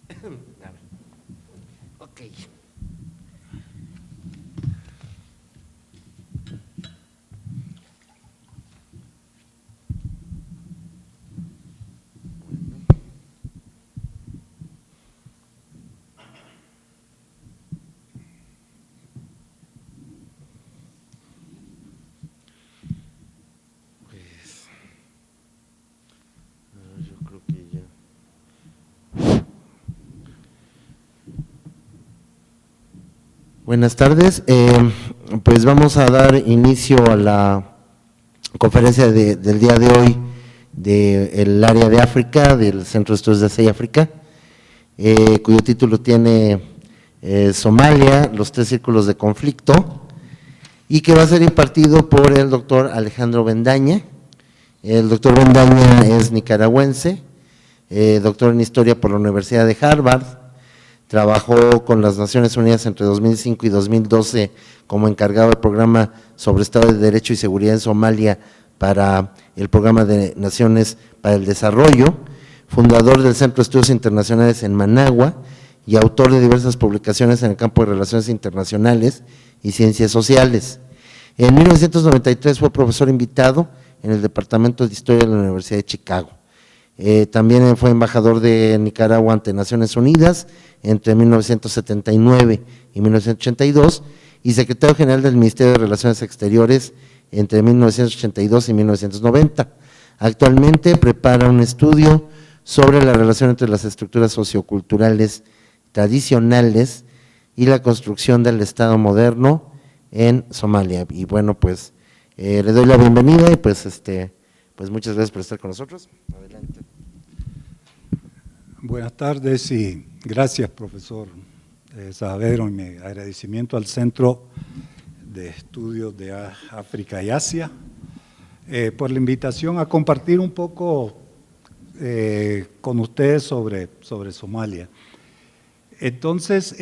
A ver. Ok. Pues, yo creo que ya. Buenas tardes. Pues vamos a dar inicio a la conferencia del día de hoy del área de África, del Centro de Estudios de Asia y África, cuyo título tiene Somalia, los tres círculos de conflicto, y que va a ser impartido por el doctor Alejandro Bendaña. El doctor Bendaña es nicaragüense, doctor en Historia por la Universidad de Harvard, trabajó con las Naciones Unidas entre 2005 y 2012 como encargado del programa sobre Estado de Derecho y Seguridad en Somalia para el Programa de Naciones para el Desarrollo, fundador del Centro de Estudios Internacionales en Managua y autor de diversas publicaciones en el campo de Relaciones Internacionales y Ciencias Sociales. En 1993 fue profesor invitado en el Departamento de Historia de la Universidad de Chicago. También fue embajador de Nicaragua ante Naciones Unidas entre 1979 y 1982 y secretario general del Ministerio de Relaciones Exteriores entre 1982 y 1990. Actualmente prepara un estudio sobre la relación entre las estructuras socioculturales tradicionales y la construcción del Estado moderno en Somalia. Y bueno, pues le doy la bienvenida y pues muchas gracias por estar con nosotros. Adelante. Buenas tardes y gracias, profesor Saavedra, y mi agradecimiento al Centro de Estudios de África y Asia por la invitación a compartir un poco con ustedes sobre Somalia. Entonces,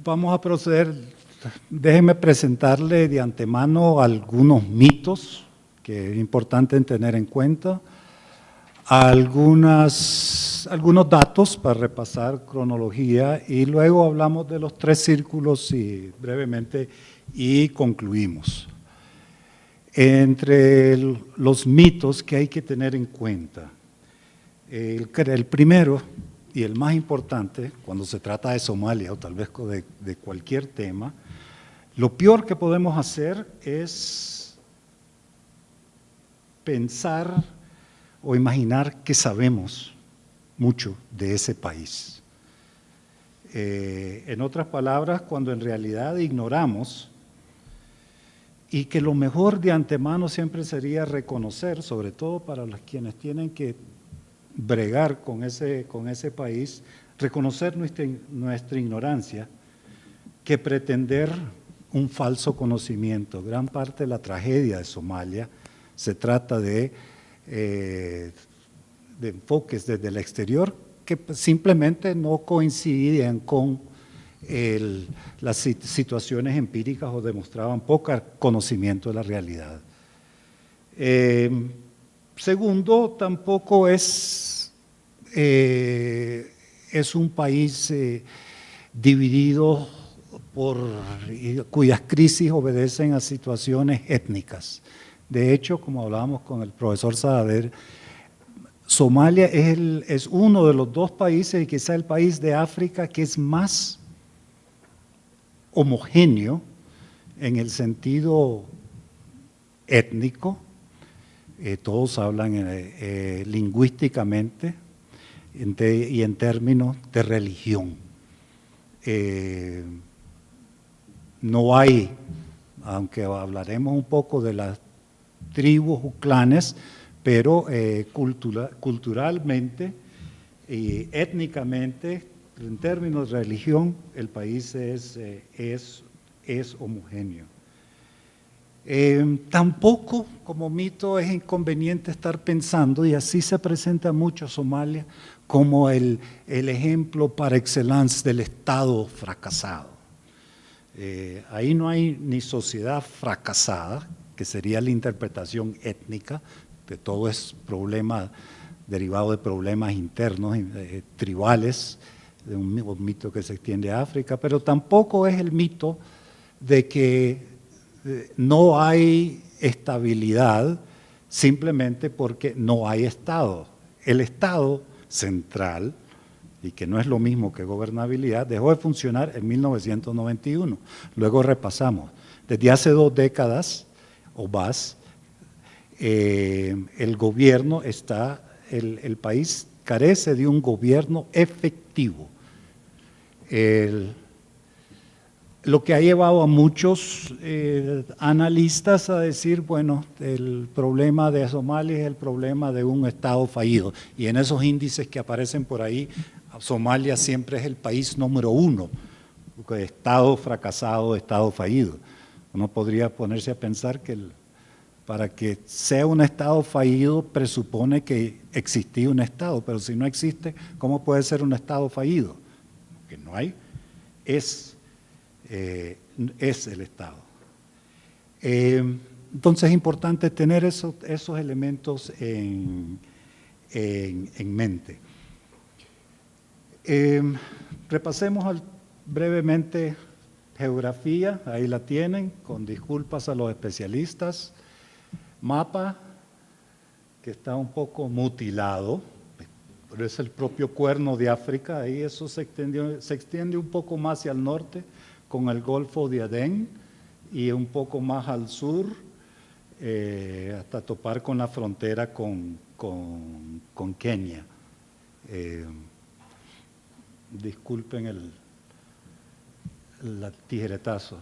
vamos a proceder, déjenme presentarle de antemano algunos mitos que es importante tener en cuenta, algunos datos para repasar cronología y luego hablamos de los tres círculos y brevemente y concluimos. Entre los mitos que hay que tener en cuenta, el primero y el más importante cuando se trata de Somalia o tal vez de cualquier tema, lo peor que podemos hacer es pensar o imaginar que sabemos mucho de ese país. En otras palabras, cuando en realidad ignoramos y que lo mejor de antemano siempre sería reconocer, sobre todo para los quienes tienen que bregar con ese país, reconocer nuestra ignorancia, que pretender un falso conocimiento. Gran parte de la tragedia de Somalia se trata de enfoques desde el exterior que simplemente no coincidían con las situaciones empíricas o demostraban poco conocimiento de la realidad. Segundo, tampoco es un país dividido cuyas crisis obedecen a situaciones étnicas. De hecho, como hablábamos con el profesor Saavedra, Somalia es uno de los dos países y quizá el país de África que es más homogéneo en el sentido étnico. Todos hablan lingüísticamente y en términos de religión. No hay, aunque hablaremos un poco de las tribus o clanes, pero culturalmente y étnicamente, en términos de religión, el país es homogéneo. Tampoco, como mito, es inconveniente estar pensando, y así se presenta mucho Somalia, como el ejemplo par excellence del Estado fracasado. Ahí no hay ni sociedad fracasada, que sería la interpretación étnica, que todo es problema derivado de problemas internos tribales, de un mito que se extiende a África, pero tampoco es el mito de que no hay estabilidad simplemente porque no hay Estado. El Estado central, y que no es lo mismo que gobernabilidad, dejó de funcionar en 1991. Luego repasamos. Desde hace 2 décadas o más, el gobierno está, el país carece de un gobierno efectivo. Lo que ha llevado a muchos analistas a decir, bueno, el problema de Somalia es el problema de un Estado fallido. Y en esos índices que aparecen por ahí, Somalia siempre es el país número 1, Estado fracasado, Estado fallido. Uno podría ponerse a pensar que para que sea un Estado fallido presupone que existía un Estado, pero si no existe, ¿cómo puede ser un Estado fallido? Que no hay, es el Estado. Entonces es importante tener esos elementos en mente. Repasemos brevemente geografía, ahí la tienen, con disculpas a los especialistas. Mapa que está un poco mutilado, pero es el propio cuerno de África, ahí eso se extiende un poco más hacia el norte con el Golfo de Adén y un poco más al sur hasta topar con la frontera con Kenia. Disculpen el tijeretazo.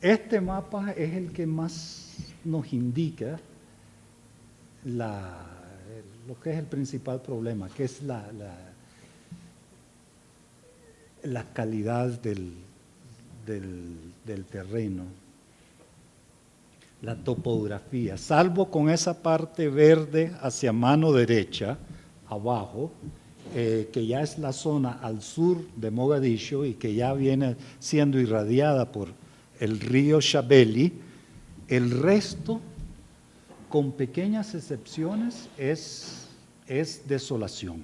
Este mapa es el que más nos indica lo que es el principal problema, que es la calidad del terreno, la topografía, salvo con esa parte verde hacia mano derecha, abajo, que ya es la zona al sur de Mogadiscio y que ya viene siendo irradiada por el río Shabelle. El resto, con pequeñas excepciones, es desolación.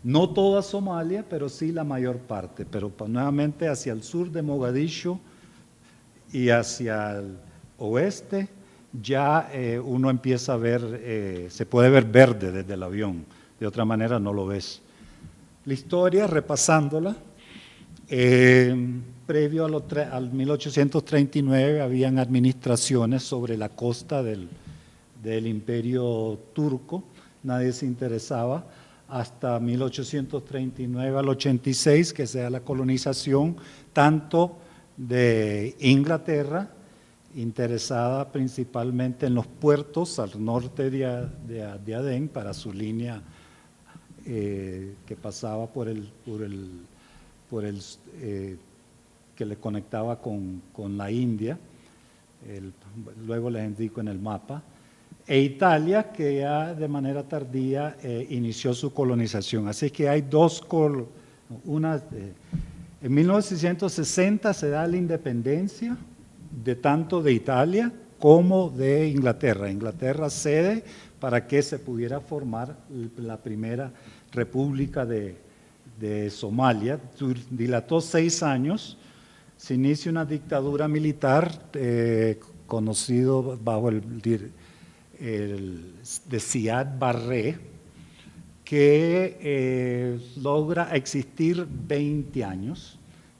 No toda Somalia, pero sí la mayor parte, pero nuevamente hacia el sur de Mogadiscio y hacia el oeste ya uno empieza a ver, se puede ver verde desde el avión, de otra manera no lo ves. La historia, repasándola, previo al 1839 habían administraciones sobre la costa del Imperio Turco, nadie se interesaba, hasta 1839 al 86, que sea la colonización tanto de Inglaterra, interesada principalmente en los puertos al norte de Adén para su línea que pasaba por el que le conectaba con la India, luego les indico en el mapa, e Italia, que ya de manera tardía inició su colonización. Así que hay en 1960 se da la independencia tanto de Italia como de Inglaterra. Inglaterra cede para que se pudiera formar la primera república de Somalia. Dilató 6 años, se inicia una dictadura militar conocido bajo de Siad Barre, que logra existir 20 años.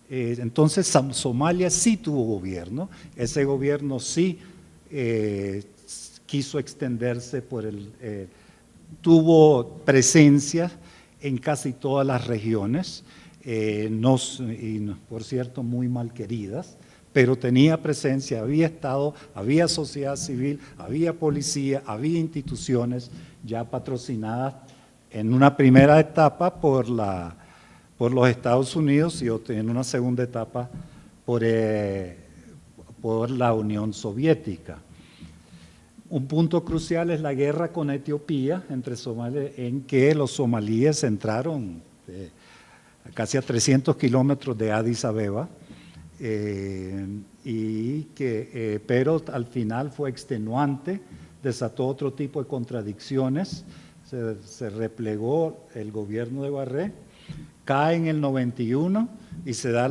Entonces Somalia sí tuvo gobierno, ese gobierno sí quiso extenderse tuvo presencia en casi todas las regiones, por cierto muy mal queridas, pero tenía presencia, había Estado, había sociedad civil, había policía, había instituciones ya patrocinadas en una primera etapa por los Estados Unidos y en una segunda etapa por la Unión Soviética. Un punto crucial es la guerra con Etiopía entre Somalia, en que los somalíes entraron casi a 300 kilómetros de Addis Abeba, pero al final fue extenuante, desató otro tipo de contradicciones, se replegó el gobierno de Barré, cae en el 91 y se da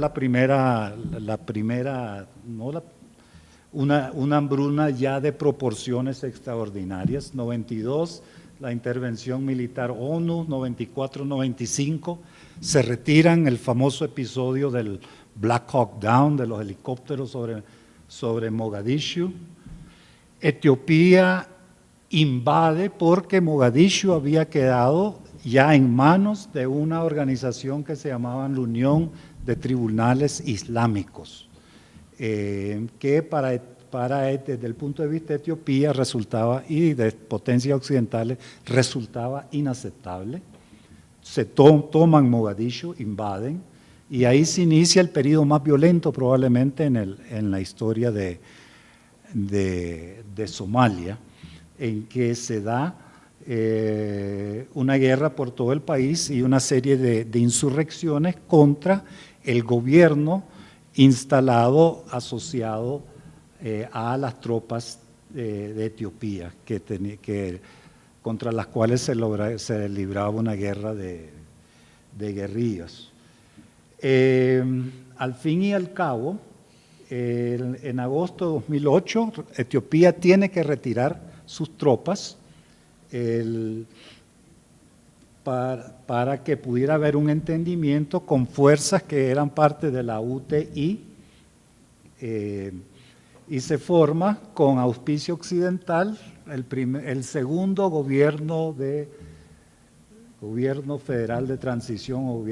una hambruna ya de proporciones extraordinarias. 92, la intervención militar ONU, 94-95, se retiran, el famoso episodio del Black Hawk Down, de los helicópteros sobre Mogadishu. Etiopía invade porque Mogadishu había quedado ya en manos de una organización que se llamaba la Unión de Tribunales Islámicos, que desde el punto de vista de Etiopía resultaba, y de potencias occidentales, resultaba inaceptable. Se toman Mogadishu, invaden, y ahí se inicia el periodo más violento probablemente en la historia de Somalia, en que se da una guerra por todo el país y una serie de insurrecciones contra el gobierno instalado, asociado a las tropas de Etiopía, contra las cuales se libraba una guerra de guerrillas. Al fin y al cabo, en agosto de 2008, Etiopía tiene que retirar sus tropas para que pudiera haber un entendimiento con fuerzas que eran parte de la UTI, y se forma con auspicio occidental el segundo gobierno federal de transición,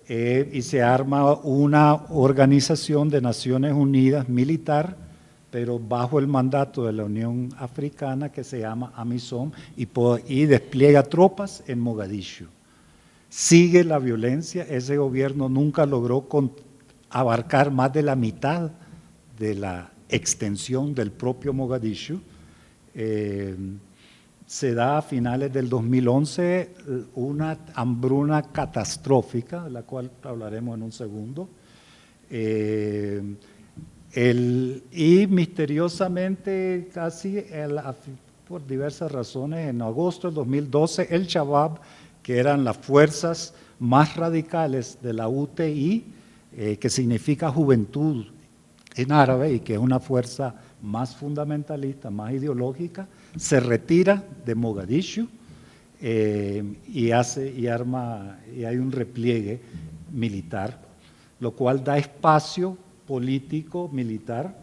y se arma una organización de Naciones Unidas militar, pero bajo el mandato de la Unión Africana, que se llama AMISOM, y despliega tropas en Mogadishu. Sigue la violencia, ese gobierno nunca logró abarcar más de la mitad de la extensión del propio Mogadishu. Se da a finales del 2011 una hambruna catastrófica, de la cual hablaremos en un segundo, y misteriosamente, por diversas razones, en agosto del 2012, el Shabab, que eran las fuerzas más radicales de la UTI, que significa juventud en árabe y que es una fuerza más fundamentalista, más ideológica, se retira de Mogadishu y hay un repliegue militar, lo cual da espacio político, militar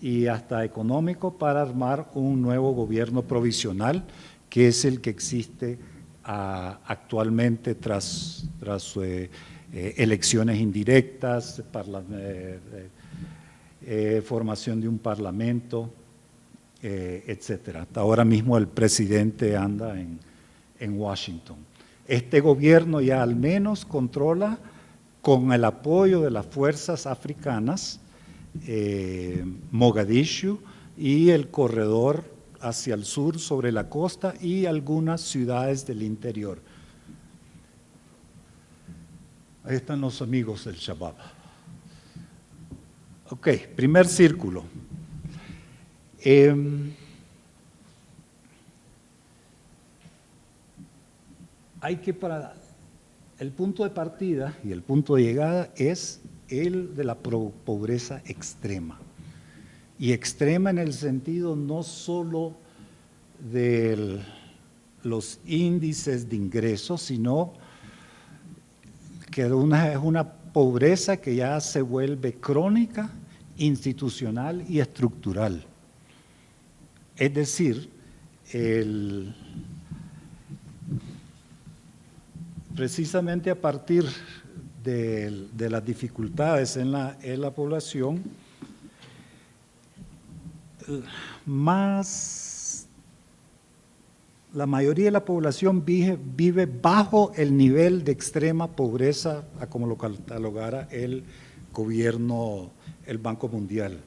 y hasta económico para armar un nuevo gobierno provisional, que es el que existe actualmente tras elecciones indirectas, formación de un parlamento, etcétera. Hasta ahora mismo el presidente anda en Washington. Este gobierno ya al menos controla, con el apoyo de las fuerzas africanas, Mogadishu y el corredor hacia el sur sobre la costa y algunas ciudades del interior. Ahí están los amigos del Shabab. Ok, primer círculo. El punto de partida y el punto de llegada es el de la pobreza extrema. Y extrema en el sentido no solo de los índices de ingresos, sino que es una pobreza que ya se vuelve crónica, institucional y estructural. Es decir, precisamente a partir de las dificultades en la población, la mayoría de la población vive bajo el nivel de extrema pobreza, a como lo catalogara el gobierno, el Banco Mundial.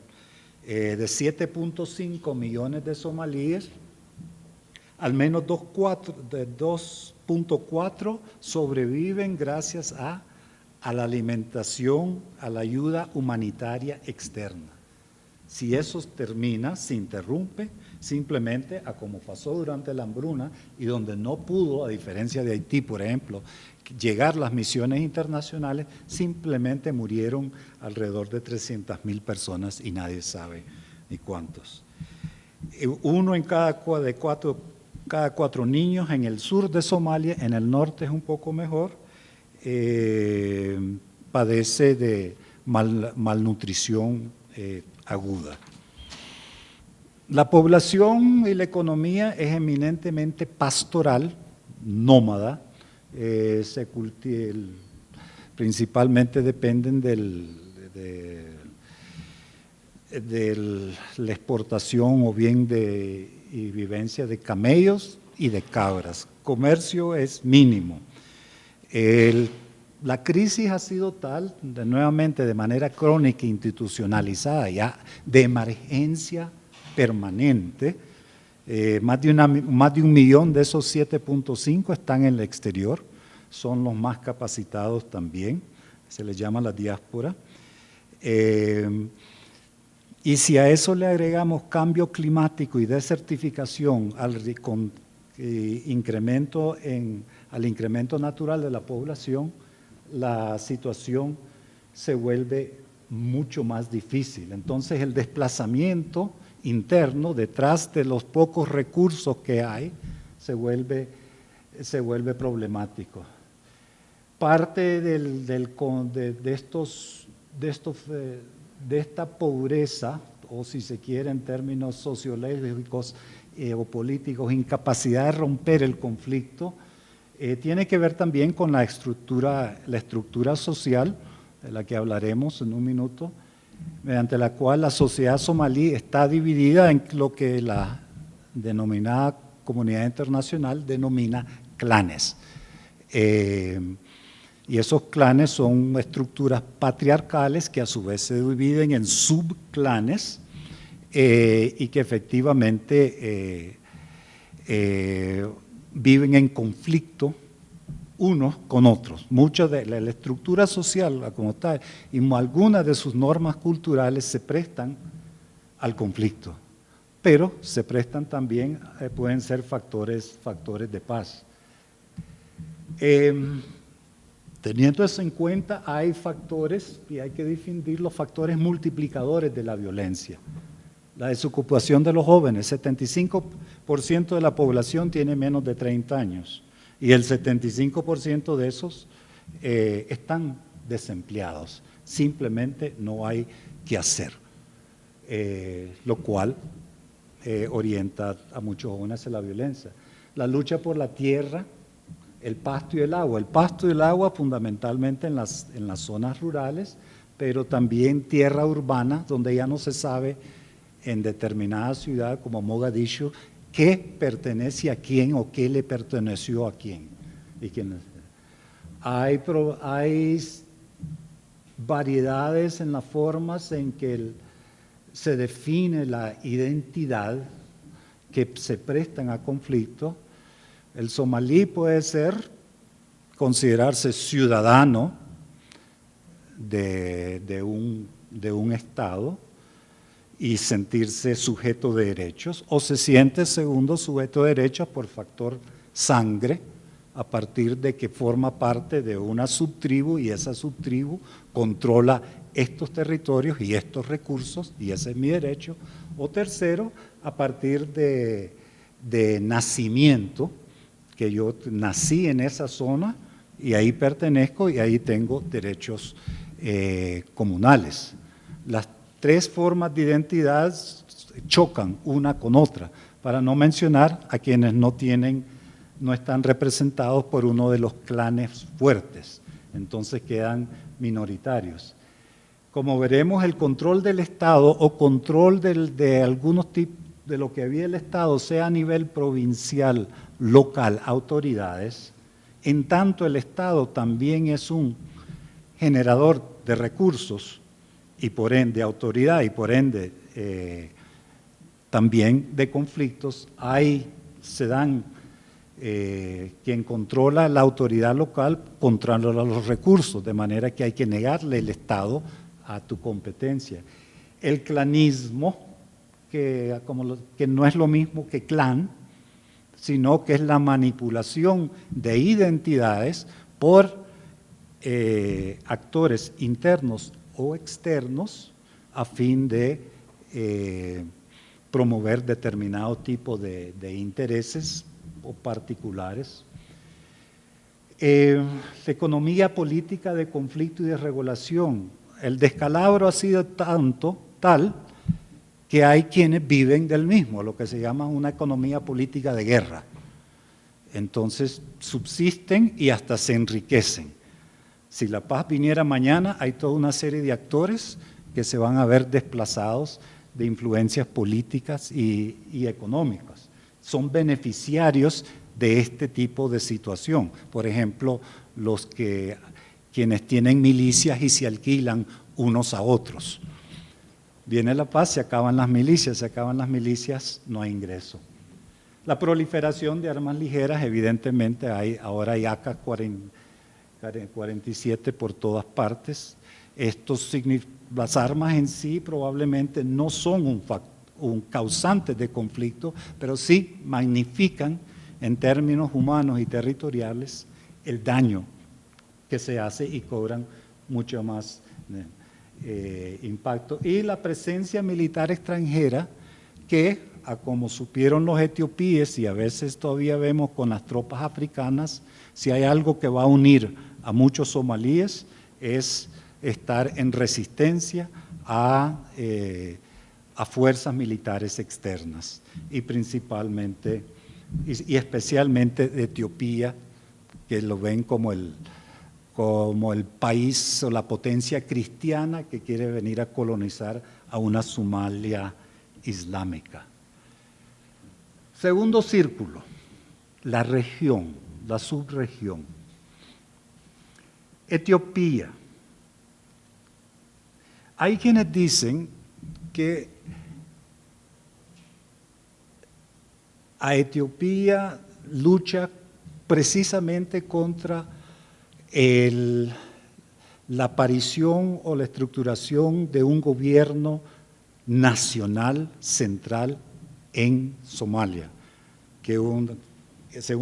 De 7.5 millones de somalíes, al menos 2.4 sobreviven gracias a la alimentación, a la ayuda humanitaria externa. Si eso termina, se interrumpe, simplemente a como pasó durante la hambruna y donde no pudo, a diferencia de Haití, por ejemplo, llegar las misiones internacionales, simplemente murieron alrededor de 300.000 personas y nadie sabe ni cuántos. Uno en cada cuatro niños en el sur de Somalia, en el norte es un poco mejor, padece de malnutrición aguda. La población y la economía es eminentemente pastoral, nómada, principalmente dependen de la exportación o bien y vivencia de camellos y de cabras. Comercio es mínimo. La crisis ha sido tal, nuevamente de manera crónica e institucionalizada, ya de emergencia permanente. Más de 1 millón de esos 7.5 están en el exterior, son los más capacitados también, se les llama la diáspora. Y si a eso le agregamos cambio climático y desertificación al incremento natural de la población, la situación se vuelve mucho más difícil. Entonces el desplazamiento interno detrás de los pocos recursos que hay se vuelve problemático. Parte de esta pobreza, o si se quiere en términos sociológicos o políticos, incapacidad de romper el conflicto, tiene que ver también con la estructura social, de la que hablaremos en un minuto, mediante la cual la sociedad somalí está dividida en lo que la denominada comunidad internacional denomina clanes. Y esos clanes son estructuras patriarcales que a su vez se dividen en subclanes y que efectivamente viven en conflicto unos con otros. Mucha de la estructura social como tal y algunas de sus normas culturales se prestan al conflicto, pero se prestan también, pueden ser factores de paz. Teniendo eso en cuenta, hay factores, y hay que distinguir los factores multiplicadores de la violencia. La desocupación de los jóvenes, 75% de la población tiene menos de 30 años y el 75% de esos están desempleados. Simplemente no hay que hacer, lo cual orienta a muchos jóvenes a la violencia. La lucha por la tierra, el pasto y el agua. El pasto y el agua fundamentalmente en las zonas rurales, pero también tierra urbana, donde ya no se sabe en determinada ciudad como Mogadiscio qué pertenece a quién o qué le perteneció a quién. Hay variedades en las formas en que se define la identidad que se prestan a conflicto. El somalí puede considerarse ciudadano de un Estado y sentirse sujeto de derechos, o se siente segundo sujeto de derechos por factor sangre, a partir de que forma parte de una subtribu y esa subtribu controla estos territorios y estos recursos y ese es mi derecho. O tercero, a partir de nacimiento, que yo nací en esa zona y ahí pertenezco y ahí tengo derechos comunales. Las tres formas de identidad chocan una con otra, para no mencionar a quienes no están representados por uno de los clanes fuertes, entonces quedan minoritarios. Como veremos, el control del Estado o control de algunos tipos de lo que había el Estado, sea a nivel provincial, local, autoridades, en tanto el Estado también es un generador de recursos y por ende autoridad y por ende también de conflictos, quien controla la autoridad local controla los recursos, de manera que hay que negarle el Estado a tu competencia. El clanismo que no es lo mismo que clan, sino que es la manipulación de identidades por actores internos o externos a fin de promover determinado tipo de intereses o particulares. La economía política de conflicto y de regulación. El descalabro ha sido tal que hay quienes viven del mismo, lo que se llama una economía política de guerra. Entonces subsisten y hasta se enriquecen. Si la paz viniera mañana, hay toda una serie de actores que se van a ver desplazados de influencias políticas y económicas. Son beneficiarios de este tipo de situación. Por ejemplo, quienes tienen milicias y se alquilan unos a otros. Viene la paz, se acaban las milicias, no hay ingreso. La proliferación de armas ligeras, evidentemente ahora hay AK-47 por todas partes. Las armas en sí probablemente no son un causante de conflicto, pero sí magnifican en términos humanos y territoriales el daño que se hace y cobran mucho más impacto. Y la presencia militar extranjera que, como supieron los etiopíes y a veces todavía vemos con las tropas africanas, si hay algo que va a unir a muchos somalíes es estar en resistencia a fuerzas militares externas y principalmente y especialmente de Etiopía, que lo ven como el país o la potencia cristiana que quiere venir a colonizar a una Somalia islámica. Segundo círculo, la región, la subregión. Etiopía. Hay quienes dicen que a Etiopía lucha precisamente contra la aparición o la estructuración de un gobierno nacional central en Somalia, según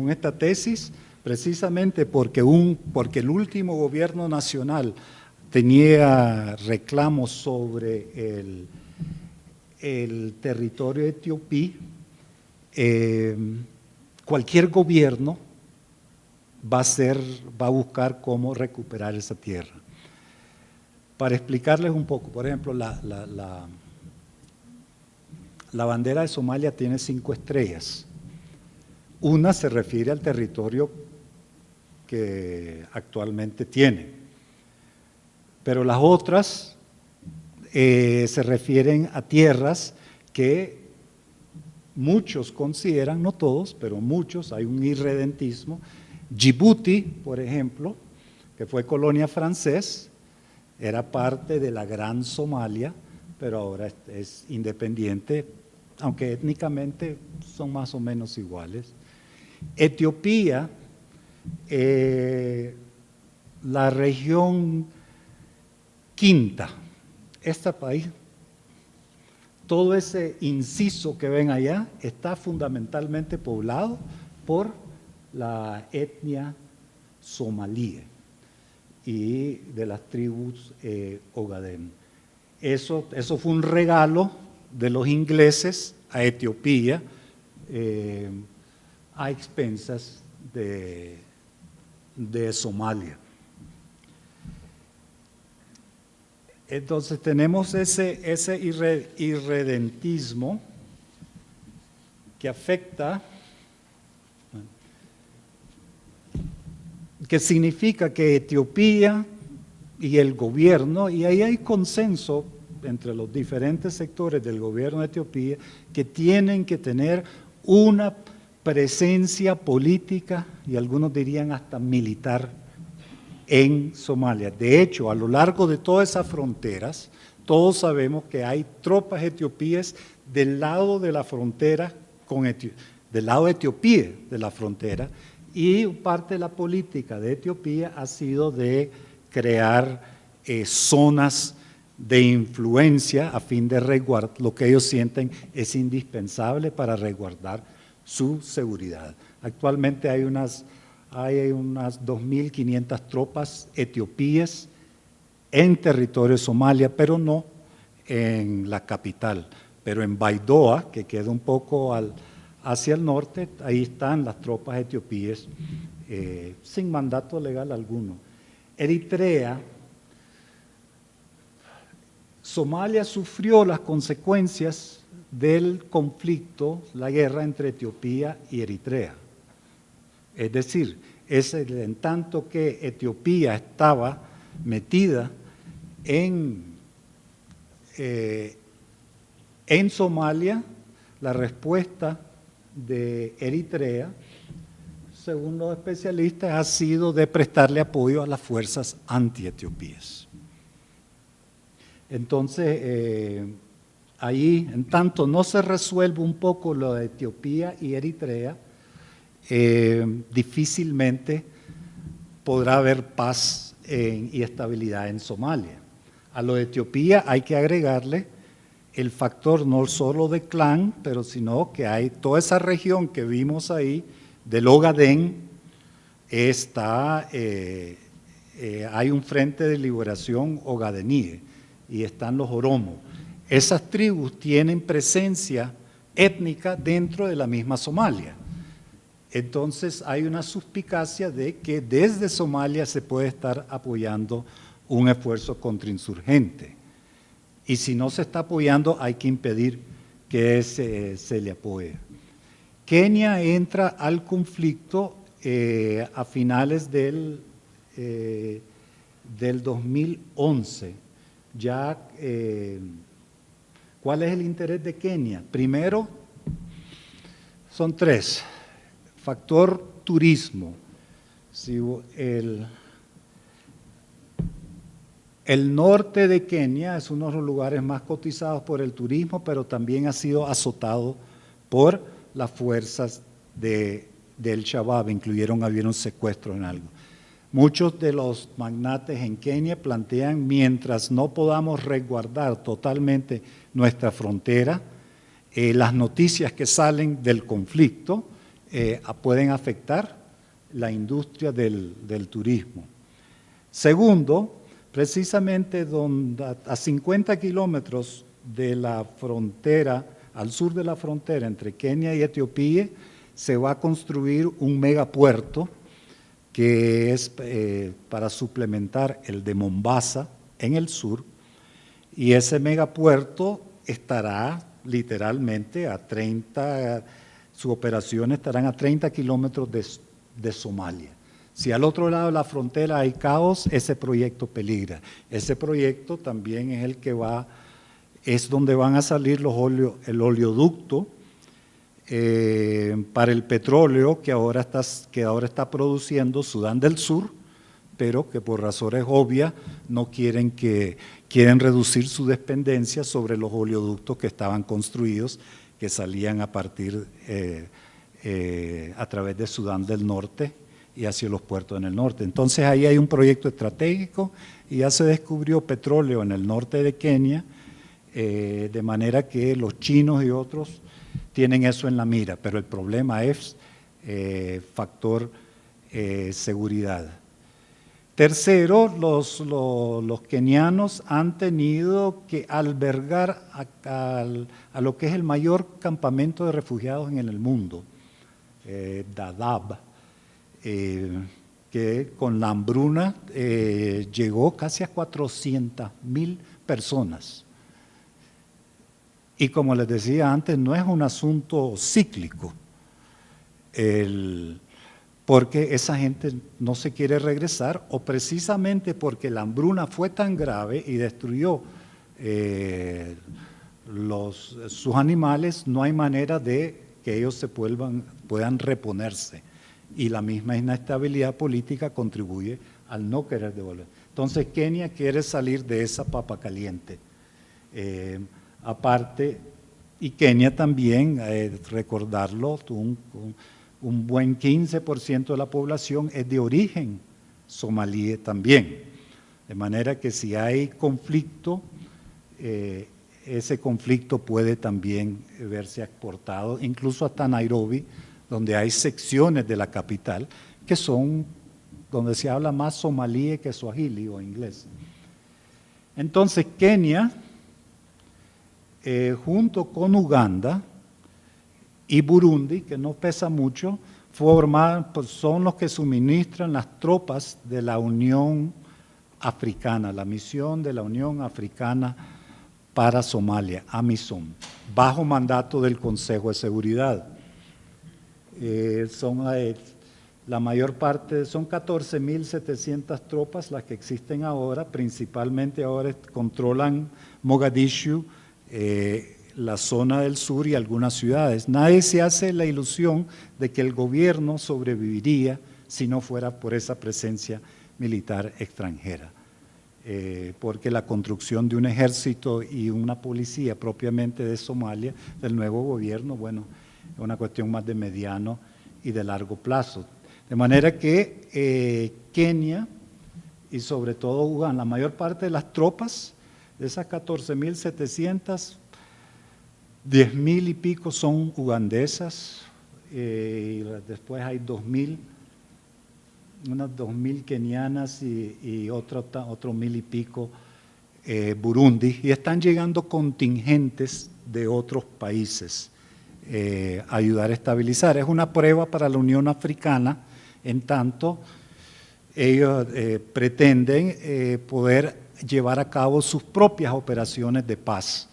esta tesis, precisamente porque el último gobierno nacional tenía reclamos sobre el territorio etiopí, cualquier gobierno va a buscar cómo recuperar esa tierra. Para explicarles un poco, por ejemplo, la bandera de Somalia tiene 5 estrellas. Una se refiere al territorio que actualmente tiene, pero las otras se refieren a tierras que muchos consideran, no todos, pero muchos, hay un irredentismo. Djibouti, por ejemplo, que fue colonia francés, era parte de la Gran Somalia, pero ahora es independiente, aunque étnicamente son más o menos iguales. Etiopía, la región quinta, este país, todo ese inciso que ven allá está fundamentalmente poblado por la etnia somalí y de las tribus Ogaden. Eso fue un regalo de los ingleses a Etiopía a expensas de Somalia. Entonces tenemos ese irredentismo que afecta, que significa que Etiopía y el gobierno, y ahí hay consenso entre los diferentes sectores del gobierno de Etiopía, que tienen que tener una presencia política, y algunos dirían hasta militar, en Somalia. De hecho, a lo largo de todas esas fronteras, todos sabemos que hay tropas etiopíes del lado de la frontera, del lado etiopía de la frontera, y parte de la política de Etiopía ha sido de crear zonas de influencia a fin de resguardar lo que ellos sienten es indispensable para resguardar su seguridad. Actualmente hay unas 2.500 tropas etiopíes en territorio de Somalia, pero no en la capital, pero en Baidoa, que queda un poco hacia el norte, ahí están las tropas etiopíes sin mandato legal alguno. Eritrea, Somalia sufrió las consecuencias del conflicto, la guerra entre Etiopía y Eritrea. Es decir, en tanto que Etiopía estaba metida en Somalia, la respuesta de Eritrea, según los especialistas, ha sido de prestarle apoyo a las fuerzas anti-etiopíes. Entonces, ahí, en tanto no se resuelve un poco lo de Etiopía y Eritrea, difícilmente podrá haber paz y estabilidad en Somalia. A lo de Etiopía hay que agregarle el factor no solo de clan, pero sino que hay toda esa región que vimos ahí, del Ogadén, hay un frente de liberación ogadení y están los Oromo. Esas tribus tienen presencia étnica dentro de la misma Somalia. Entonces hay una suspicacia de que desde Somalia se puede estar apoyando un esfuerzo contrainsurgente. Y si no se está apoyando, hay que impedir que se le apoye. Kenia entra al conflicto a finales del 2011. Ya, ¿cuál es el interés de Kenia? Primero, son tres. Factor turismo. Si el norte de Kenia es uno de los lugares más cotizados por el turismo, pero también ha sido azotado por las fuerzas del Shabab, hubieron secuestros en algo. Muchos de los magnates en Kenia plantean, mientras no podamos resguardar totalmente nuestra frontera, las noticias que salen del conflicto pueden afectar la industria del turismo. Segundo, precisamente a 50 kilómetros de la frontera, al sur de la frontera entre Kenia y Etiopía, se va a construir un megapuerto que es para suplementar el de Mombasa en el sur, y ese megapuerto estará literalmente sus operaciones estarán a 30 kilómetros de Somalia. Si al otro lado de la frontera hay caos, ese proyecto peligra. Ese proyecto también es es donde van a salir el oleoducto para el petróleo que ahora está produciendo Sudán del Sur, pero que por razones obvias no quieren reducir su dependencia sobre los oleoductos que estaban construidos, que salían a través de Sudán del Norte y hacia los puertos en el norte. Entonces ahí hay un proyecto estratégico y ya se descubrió petróleo en el norte de Kenia, de manera que los chinos y otros tienen eso en la mira, pero el problema es factor seguridad. Tercero, los kenianos han tenido que albergar a lo que es el mayor campamento de refugiados en el mundo, Dadaab, que con la hambruna llegó casi a 400.000 personas. Y como les decía antes, no es un asunto cíclico, porque esa gente no se quiere regresar, o precisamente porque la hambruna fue tan grave y destruyó sus animales, no hay manera de que ellos puedan reponerse. Y la misma inestabilidad política contribuye al no querer devolver. Entonces Kenia quiere salir de esa papa caliente. Aparte, y Kenia también, recordarlo, un buen 15% de la población es de origen somalí también. De manera que si hay conflicto ese conflicto puede también verse exportado, incluso hasta Nairobi, donde hay secciones de la capital que son donde se habla más somalí que suajili o inglés. Entonces Kenia, junto con Uganda y Burundi, que no pesa mucho, pues son los que suministran las tropas de la Unión Africana, la misión de la Unión Africana para Somalia, AMISOM, bajo mandato del Consejo de Seguridad. La mayor parte, son 14.700 tropas las que existen ahora, principalmente ahora controlan Mogadishu, la zona del sur y algunas ciudades. Nadie se hace la ilusión de que el gobierno sobreviviría si no fuera por esa presencia militar extranjera, porque la construcción de un ejército y una policía propiamente de Somalia, del nuevo gobierno, bueno, es una cuestión más de mediano y de largo plazo. De manera que Kenia y sobre todo Uganda, la mayor parte de las tropas, de esas 14.700, 10.000 y pico son ugandesas, y después hay 2.000, unas 2.000 kenianas y otro 1.000 y pico Burundi, y están llegando contingentes de otros países a ayudar a estabilizar. Es una prueba para la Unión Africana, en tanto ellos pretenden poder llevar a cabo sus propias operaciones de paz,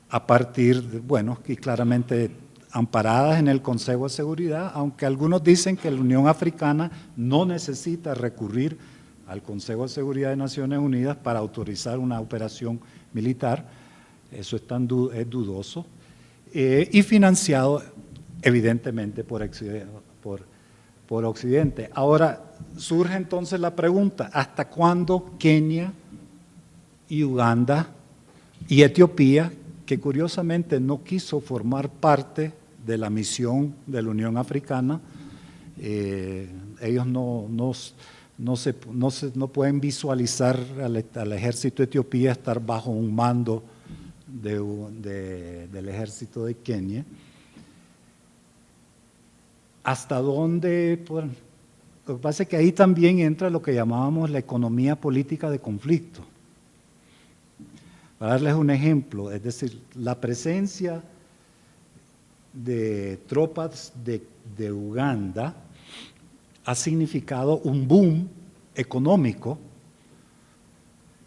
a partir, bueno, y claramente amparadas en el Consejo de Seguridad, aunque algunos dicen que la Unión Africana no necesita recurrir al Consejo de Seguridad de Naciones Unidas para autorizar una operación militar. Eso es dudoso, y financiado evidentemente por Occidente. Ahora surge entonces la pregunta, ¿hasta cuándo Kenia y Uganda y Etiopía, que curiosamente no quiso formar parte de la misión de la Unión Africana, ellos no pueden visualizar al ejército de Etiopía estar bajo un mando del ejército de Kenia? ¿Hasta dónde? Lo que pasa es que ahí también entra lo que llamábamos la economía política de conflicto. Para darles un ejemplo, es decir, la presencia de tropas de Uganda ha significado un boom económico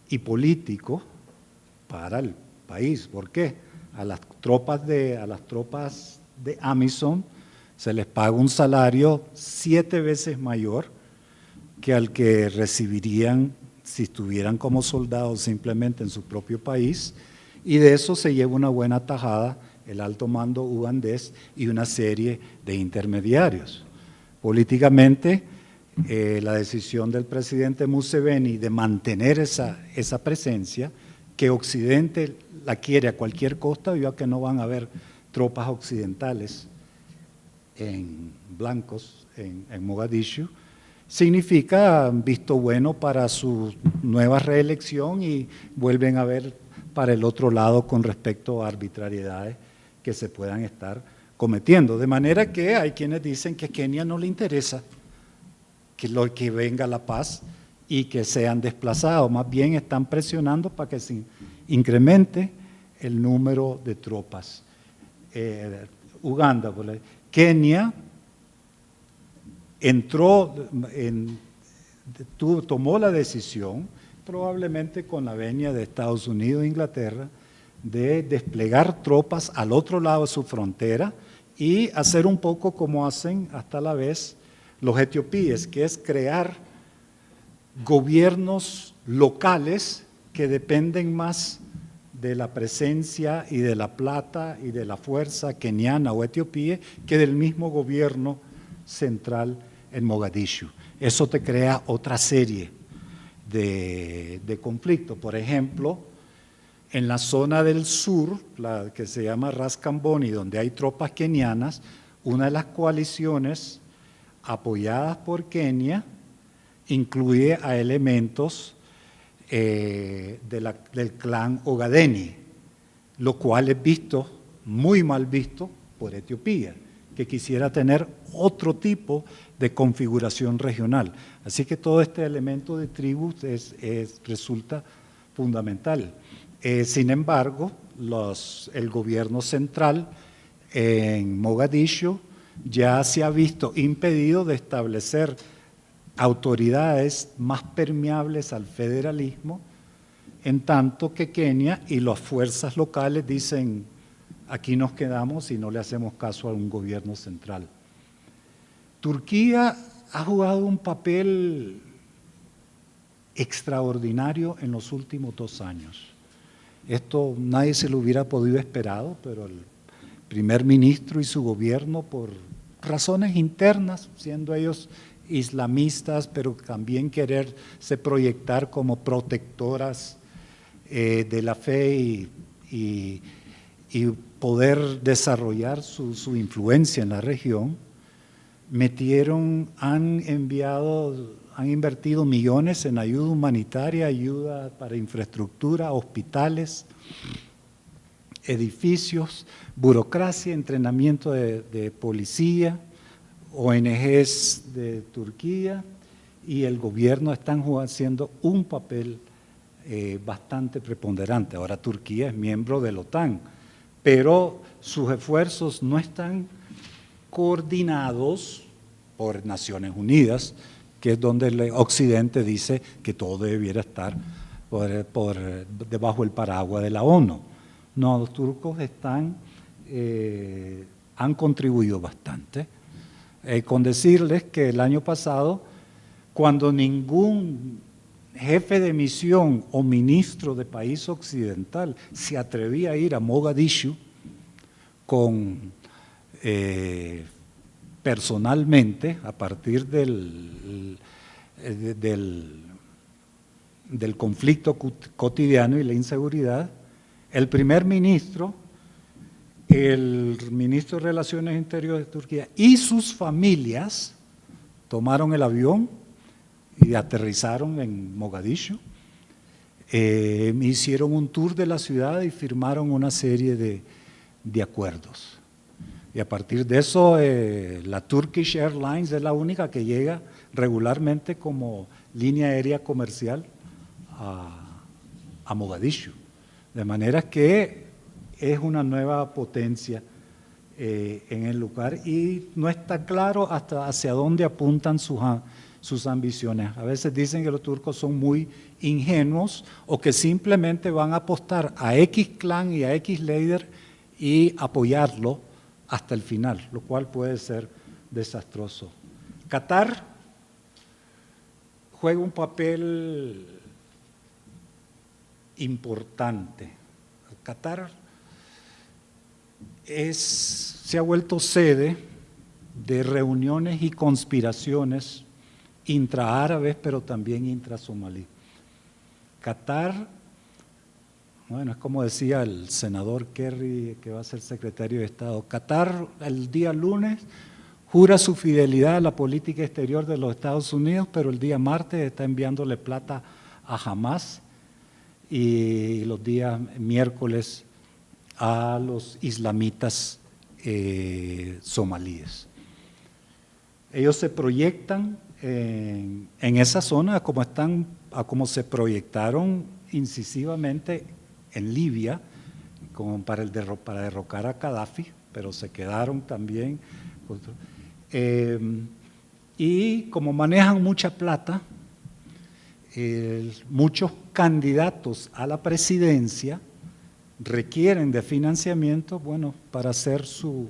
y político para el país. ¿Por qué? A las tropas de AMISOM se les paga un salario 7 veces mayor que al que recibirían si estuvieran como soldados simplemente en su propio país, y de eso se lleva una buena tajada el alto mando ugandés y una serie de intermediarios. Políticamente, la decisión del presidente Museveni de mantener esa presencia, que Occidente la quiere a cualquier costa, debido a que no van a haber tropas occidentales blancos en Mogadishu, significa visto bueno para su nueva reelección, y vuelven a ver para el otro lado con respecto a arbitrariedades que se puedan estar cometiendo. De manera que hay quienes dicen que a Kenia no le interesa que venga la paz y que sean desplazados, más bien están presionando para que se incremente el número de tropas. Uganda, Kenia tomó la decisión, probablemente con la venia de Estados Unidos e Inglaterra, de desplegar tropas al otro lado de su frontera y hacer un poco como hacen hasta la vez los etiopíes, que es crear gobiernos locales que dependen más de la presencia y de la plata y de la fuerza keniana o etiopía que del mismo gobierno central en Mogadishu. Eso te crea otra serie de conflictos. Por ejemplo, en la zona del sur, la que se llama Ras Kamboni, donde hay tropas kenianas, una de las coaliciones apoyadas por Kenia incluye a elementos del clan Ogadeni, lo cual es visto, muy mal visto, por Etiopía, que quisiera tener otro tipo de configuración regional. Así que todo este elemento de tribus resulta fundamental. Sin embargo, el gobierno central en Mogadiscio ya se ha visto impedido de establecer autoridades más permeables al federalismo, en tanto que Kenia y las fuerzas locales dicen, aquí nos quedamos y no le hacemos caso a un gobierno central. Turquía ha jugado un papel extraordinario en los últimos 2 años. Esto nadie se lo hubiera podido esperar, pero el primer ministro y su gobierno, por razones internas, siendo ellos islamistas, pero también quererse proyectar como protectoras de la fe y poder desarrollar su influencia en la región, han invertido millones en ayuda humanitaria, ayuda para infraestructura, hospitales, edificios, burocracia, entrenamiento de policía, ONGs de Turquía, y el gobierno están haciendo un papel bastante preponderante. Ahora Turquía es miembro de la OTAN, pero sus esfuerzos no están coordinados por Naciones Unidas, que es donde el Occidente dice que todo debiera estar debajo del paraguas de la ONU. No, los turcos han contribuido bastante. Con decirles que el año pasado, cuando ningún jefe de misión o ministro de país occidental se atrevía a ir a Mogadiscio personalmente, a partir del conflicto cotidiano y la inseguridad, el primer ministro, el ministro de Relaciones Interiores de Turquía y sus familias tomaron el avión y aterrizaron en Mogadiscio, hicieron un tour de la ciudad y firmaron una serie de acuerdos. Y a partir de eso, la Turkish Airlines es la única que llega regularmente como línea aérea comercial a Mogadiscio. De manera que es una nueva potencia en el lugar y no está claro hasta hacia dónde apuntan sus ambiciones. A veces dicen que los turcos son muy ingenuos o que simplemente van a apostar a X clan y a X líder y apoyarlo hasta el final, lo cual puede ser desastroso. Qatar juega un papel importante. Qatar se ha vuelto sede de reuniones y conspiraciones intraárabes, pero también intrasomalí. Qatar, bueno, es como decía el senador Kerry, que va a ser secretario de Estado, Qatar el día lunes jura su fidelidad a la política exterior de los Estados Unidos, pero el día martes está enviándole plata a Hamas y los días miércoles a los islamitas somalíes. Ellos se proyectan en esa zona como se proyectaron incisivamente en Libia, como para derrocar a Gaddafi, pero se quedaron también. Y como manejan mucha plata, muchos candidatos a la presidencia requieren de financiamiento, bueno, para hacer su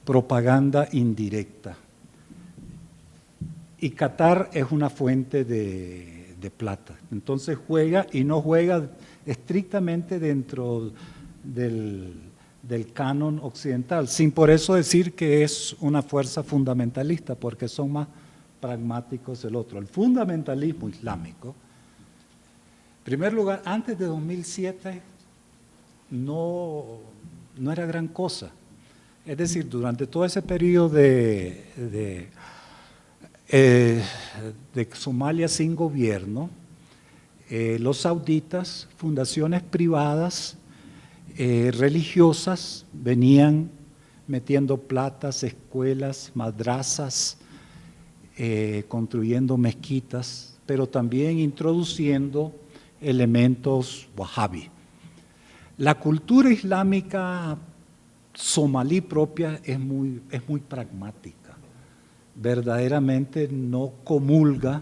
propaganda indirecta. Y Qatar es una fuente de plata. Entonces juega y no juega estrictamente dentro del canon occidental, sin por eso decir que es una fuerza fundamentalista, porque son más pragmáticos el otro. El fundamentalismo islámico, en primer lugar, antes de 2007 no era gran cosa. Es decir, durante todo ese periodo de Somalia sin gobierno, Los sauditas, fundaciones privadas, religiosas, venían metiendo platas, escuelas, madrazas, construyendo mezquitas, pero también introduciendo elementos wahhabi. La cultura islámica somalí propia es muy pragmática, verdaderamente no comulga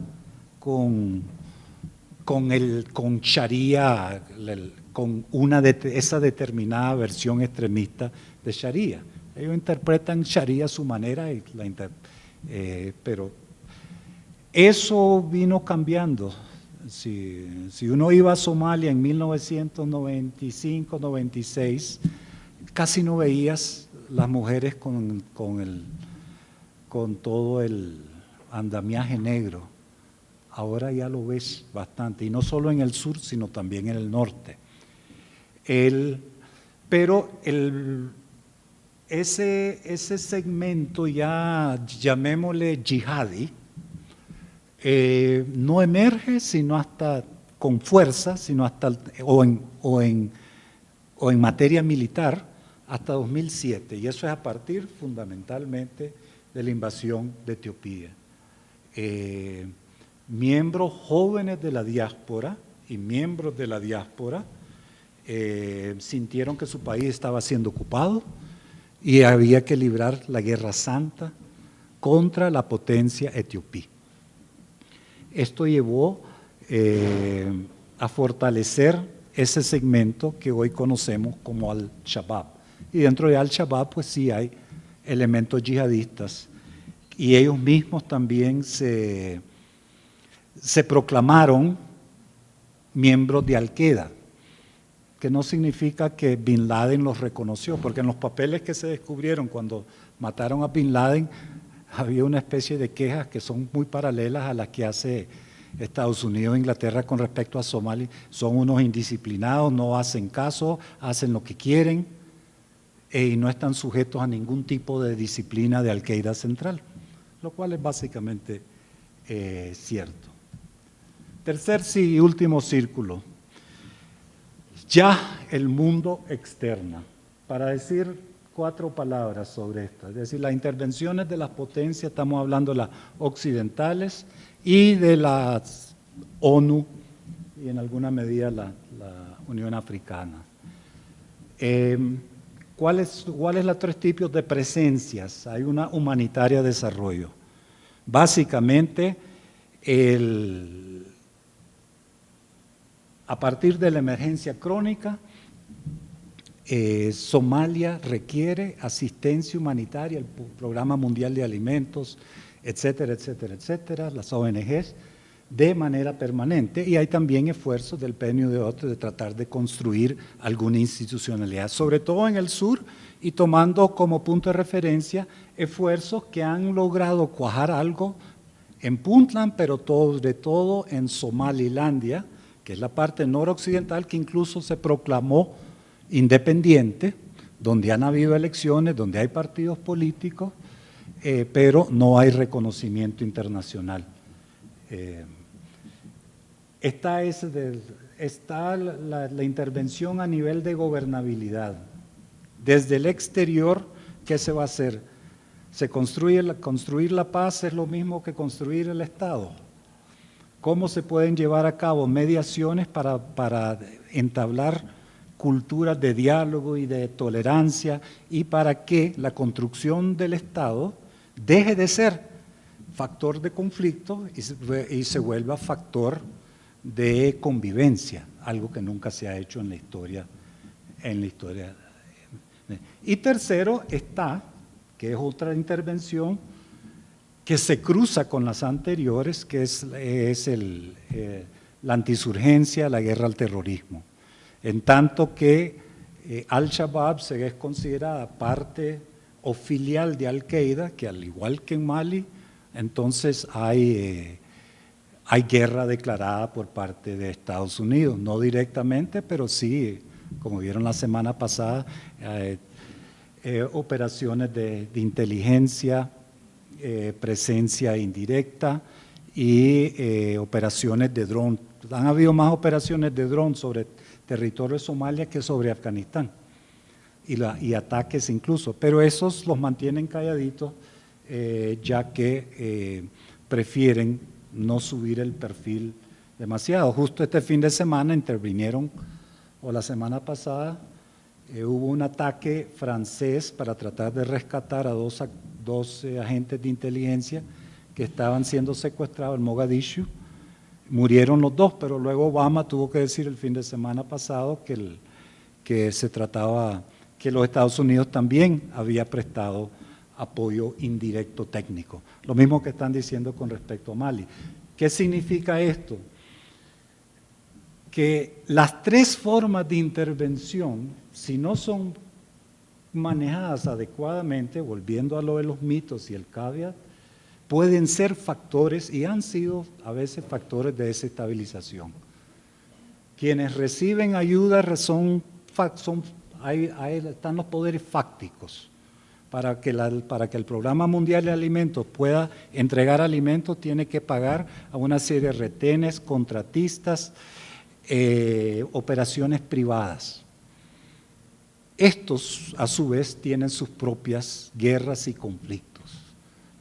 con Sharia, con esa determinada versión extremista de Sharia. Ellos interpretan Sharia a su manera, pero eso vino cambiando. Si uno iba a Somalia en 1995-96, casi no veías las mujeres con todo el andamiaje negro. Ahora ya lo ves bastante, y no solo en el sur, sino también en el norte. Ese segmento, ya llamémosle yihadi, no emerge sino hasta con fuerza, sino hasta o en materia militar hasta 2007, y eso es a partir fundamentalmente de la invasión de Etiopía. Miembros jóvenes de la diáspora y miembros de la diáspora sintieron que su país estaba siendo ocupado y había que librar la guerra santa contra la potencia etiopí. Esto llevó a fortalecer ese segmento que hoy conocemos como Al-Shabaab. Y dentro de Al-Shabaab pues sí hay elementos yihadistas, y ellos mismos también se proclamaron miembros de Al-Qaeda, que no significa que Bin Laden los reconoció, porque en los papeles que se descubrieron cuando mataron a Bin Laden había una especie de quejas que son muy paralelas a las que hace Estados Unidos e Inglaterra con respecto a Somalia. Son unos indisciplinados, no hacen caso, hacen lo que quieren y no están sujetos a ningún tipo de disciplina de Al-Qaeda central, lo cual es básicamente cierto. Tercer y último círculo, ya el mundo externo. Para decir 4 palabras sobre esto, es decir, las intervenciones de las potencias, estamos hablando de las occidentales y de las ONU y en alguna medida la Unión Africana. ¿Cuáles los 3 tipos de presencias? Hay una humanitaria de desarrollo. Básicamente, a partir de la emergencia crónica, Somalia requiere asistencia humanitaria, el Programa Mundial de Alimentos, etcétera, etcétera, etcétera, las ONGs, de manera permanente, y hay también esfuerzos del PNUD de tratar de construir alguna institucionalidad, sobre todo en el sur, y tomando como punto de referencia esfuerzos que han logrado cuajar algo en Puntland, pero sobre todo en Somalilandia, que es la parte noroccidental que incluso se proclamó independiente, donde han habido elecciones, donde hay partidos políticos, pero no hay reconocimiento internacional. Está la intervención a nivel de gobernabilidad. Desde el exterior, ¿qué se va a hacer? Construir la paz es lo mismo que construir el Estado. ¿Cómo se pueden llevar a cabo mediaciones para entablar culturas de diálogo y de tolerancia y para que la construcción del Estado deje de ser factor de conflicto y se vuelva factor de convivencia, algo que nunca se ha hecho en la historia. Y tercero está, que es otra intervención que se cruza con las anteriores, que es la antiinsurgencia, la guerra al terrorismo. En tanto que Al-Shabaab se es considerada parte o filial de Al-Qaeda, que al igual que en Mali, entonces hay guerra declarada por parte de Estados Unidos, no directamente, pero sí, como vieron la semana pasada, operaciones de inteligencia, presencia indirecta y operaciones de dron. Han habido más operaciones de dron sobre territorio de Somalia que sobre Afganistán, y ataques incluso, pero esos los mantienen calladitos, ya que prefieren no subir el perfil demasiado. Justo este fin de semana intervinieron, o la semana pasada, hubo un ataque francés para tratar de rescatar a dos agentes de inteligencia que estaban siendo secuestrados en Mogadishu. Murieron los dos, pero luego Obama tuvo que decir el fin de semana pasado que se trataba, que los Estados Unidos también había prestado apoyo indirecto técnico. Lo mismo que están diciendo con respecto a Mali. ¿Qué significa esto? Que las tres formas de intervención, si no son manejadas adecuadamente, volviendo a lo de los mitos y el caveat, pueden ser factores, y han sido a veces factores de desestabilización. Quienes reciben ayuda ahí están los poderes fácticos. Para que el Programa Mundial de Alimentos pueda entregar alimentos, tiene que pagar a una serie de retenes, contratistas, operaciones privadas. Estos, a su vez, tienen sus propias guerras y conflictos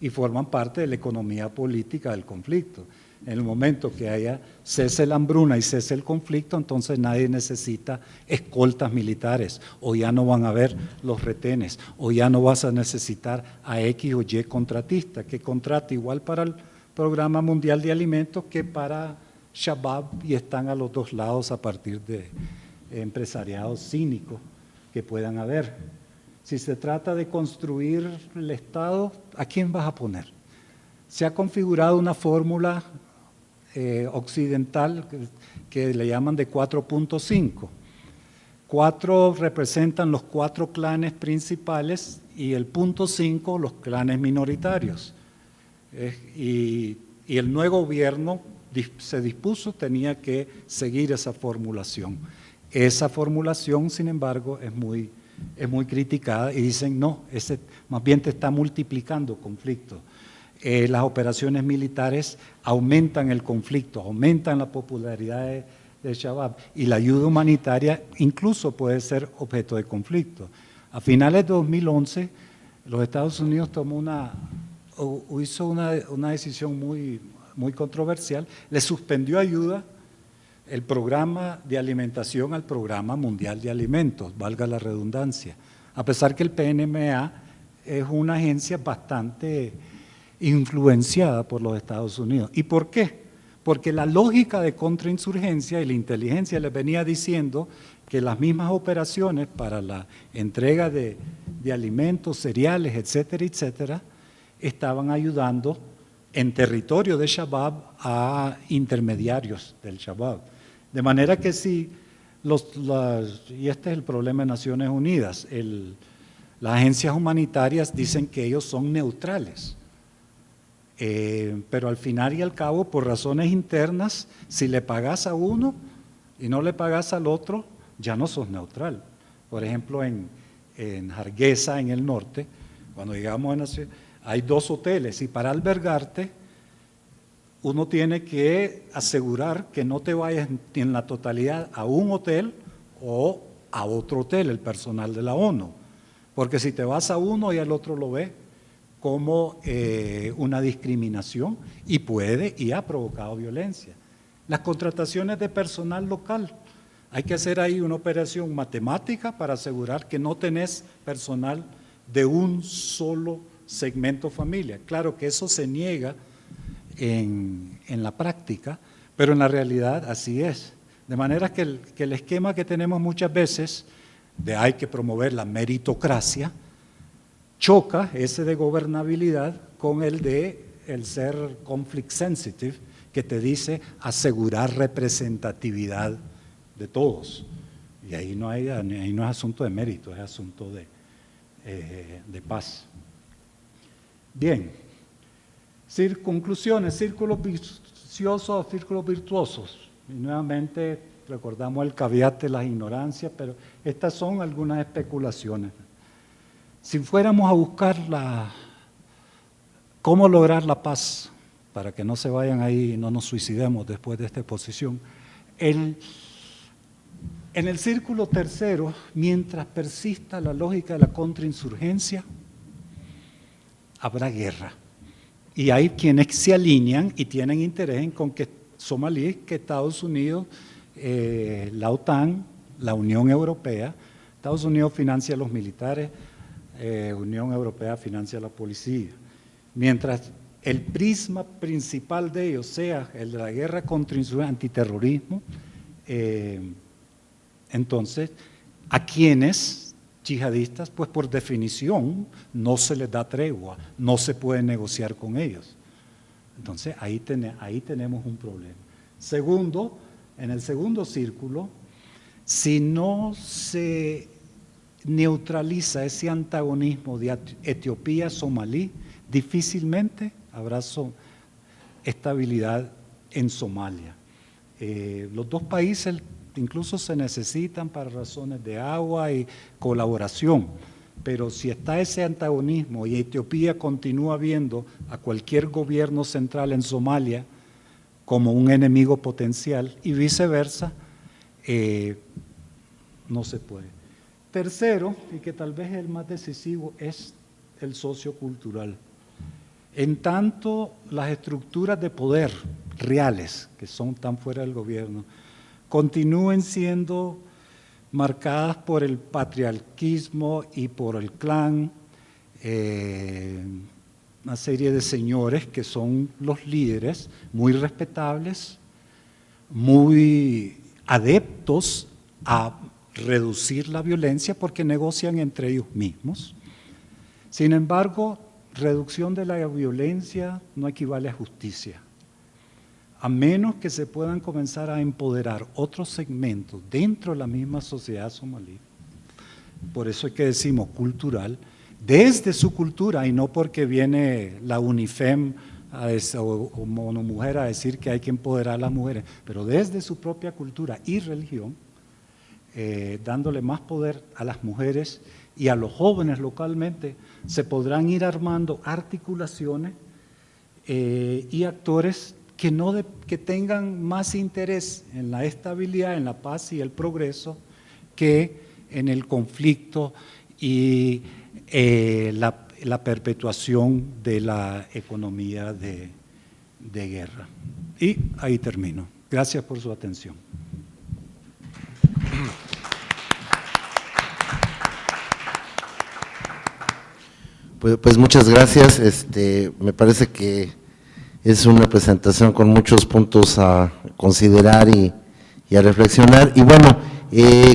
y forman parte de la economía política del conflicto. En el momento que haya cese la hambruna y cese el conflicto, entonces nadie necesita escoltas militares, o ya no van a haber los retenes, o ya no vas a necesitar a X o Y contratista, que contrata igual para el Programa Mundial de Alimentos que para Shabab, y están a los dos lados a partir de empresariados cínicos que puedan haber. Si se trata de construir el Estado, ¿a quién vas a poner? Se ha configurado una fórmula occidental que le llaman de 4.5. 4 representan los 4 clanes principales y el punto 5 los clanes minoritarios. Y el nuevo gobierno se dispuso, tenía que seguir esa formulación. Esa formulación, sin embargo, es muy criticada y dicen, no, más bien te está multiplicando conflictos. Las operaciones militares aumentan el conflicto, aumentan la popularidad de Shabab, y la ayuda humanitaria incluso puede ser objeto de conflicto. A finales de 2011, los Estados Unidos hizo una decisión muy controversial, le suspendió ayuda el programa de alimentación al Programa Mundial de Alimentos, valga la redundancia, a pesar que el PNMA es una agencia bastante influenciada por los Estados Unidos. ¿Y por qué? Porque la lógica de contrainsurgencia y la inteligencia les venía diciendo que las mismas operaciones para la entrega de alimentos, cereales, etcétera, etcétera, estaban ayudando en territorio de Shabab a intermediarios del Shabab. De manera que si y este es el problema de Naciones Unidas, las agencias humanitarias dicen que ellos son neutrales, pero al final y al cabo, por razones internas, si le pagas a uno y no le pagas al otro, ya no sos neutral. Por ejemplo, en Hargeisa, en el norte, cuando llegamos a Naciones, hay 2 hoteles, y para albergarte uno tiene que asegurar que no te vayas en la totalidad a un hotel o a otro hotel, el personal de la ONU, porque si te vas a uno y al otro lo ve como una discriminación, y ha provocado violencia. Las contrataciones de personal local, hay que hacer ahí una operación matemática para asegurar que no tenés personal de un solo segmento familia. Claro que eso se niega en la práctica, pero en la realidad así es. De manera que el esquema que tenemos muchas veces de hay que promover la meritocracia, choca ese de gobernabilidad con el de el ser conflict sensitive, que te dice asegurar representatividad de todos. Y ahí no es asunto de mérito, es asunto de paz. Bien, conclusiones, círculos viciosos o círculos virtuosos. Y nuevamente recordamos el caveat de las ignorancias, pero estas son algunas especulaciones. Si fuéramos a buscar cómo lograr la paz para que no se vayan ahí y no nos suicidemos después de esta exposición. En el círculo tercero, mientras persista la lógica de la contrainsurgencia, habrá guerra. Y hay quienes se alinean y tienen interés en con que somalíes, que Estados Unidos, la OTAN, la Unión Europea, Estados Unidos financia a los militares, Unión Europea financia a la policía. Mientras el prisma principal de ellos sea el de la guerra contra el antiterrorismo, entonces a quienes yihadistas, pues por definición no se les da tregua, no se puede negociar con ellos. Entonces ahí tenemos un problema. Segundo, en el segundo círculo, si no se neutraliza ese antagonismo de Etiopía-Somalí, difícilmente habrá estabilidad en Somalia. Los dos países incluso se necesitan para razones de agua y colaboración, pero si está ese antagonismo y Etiopía continúa viendo a cualquier gobierno central en Somalia como un enemigo potencial y viceversa, no se puede. Tercero, y que tal vez es el más decisivo, es el sociocultural. En tanto las estructuras de poder reales, que son tan fuera del gobierno, continúen siendo marcadas por el patriarquismo y por el clan, una serie de señores que son los líderes, muy respetables, muy adeptos a reducir la violencia porque negocian entre ellos mismos. Sin embargo, reducción de la violencia no equivale a justicia, a menos que se puedan comenzar a empoderar otros segmentos dentro de la misma sociedad somalí. Por eso es que decimos cultural, desde su cultura y no porque viene la UNIFEM o Mono Mujer a decir que hay que empoderar a las mujeres, pero desde su propia cultura y religión, dándole más poder a las mujeres y a los jóvenes localmente, se podrán ir armando articulaciones y actores que tengan más interés en la estabilidad, en la paz y el progreso que en el conflicto y la perpetuación de la economía de guerra. Y ahí termino. Gracias por su atención. Pues muchas gracias. Me parece que es una presentación con muchos puntos a considerar y a reflexionar. Y bueno,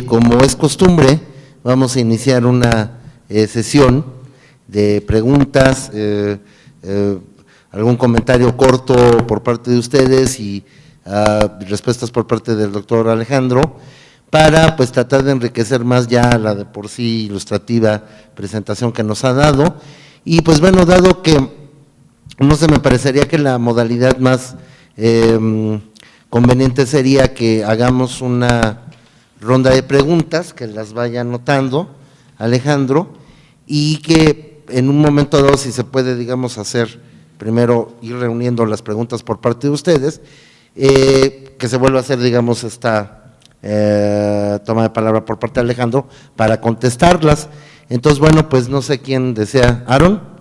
como es costumbre, vamos a iniciar una sesión de preguntas, algún comentario corto por parte de ustedes y respuestas por parte del doctor Alejandro, para pues tratar de enriquecer más ya la de por sí ilustrativa presentación que nos ha dado. Y pues bueno, dado que no sé, me parecería que la modalidad más conveniente sería que hagamos una ronda de preguntas, que las vaya anotando Alejandro, y que en un momento dado, si se puede, digamos, hacer primero ir reuniendo las preguntas por parte de ustedes, que se vuelva a hacer, digamos, esta toma de palabra por parte de Alejandro para contestarlas. Entonces, bueno, pues no sé quién desea. ¿Aaron?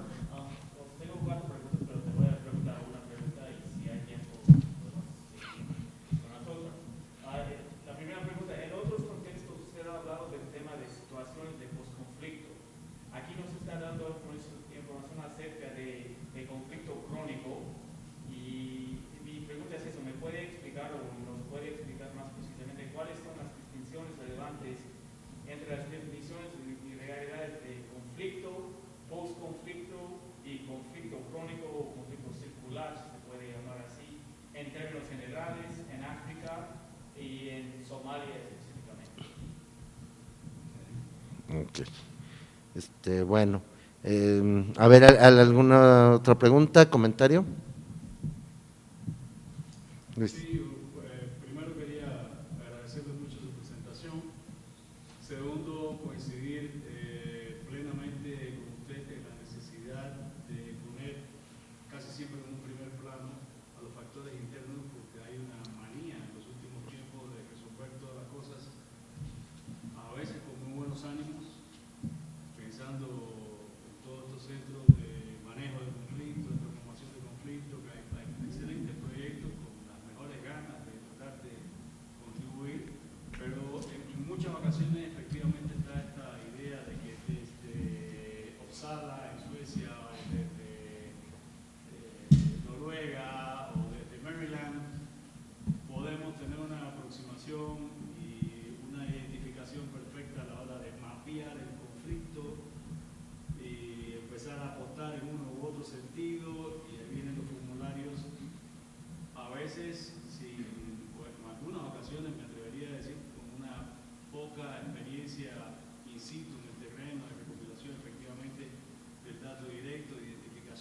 Okay. Bueno, a ver, ¿alguna otra pregunta, comentario? Sí, primero quería agradecerles mucho su presentación. Segundo, coincidir plenamente con usted en la necesidad de poner casi siempre en un primer plano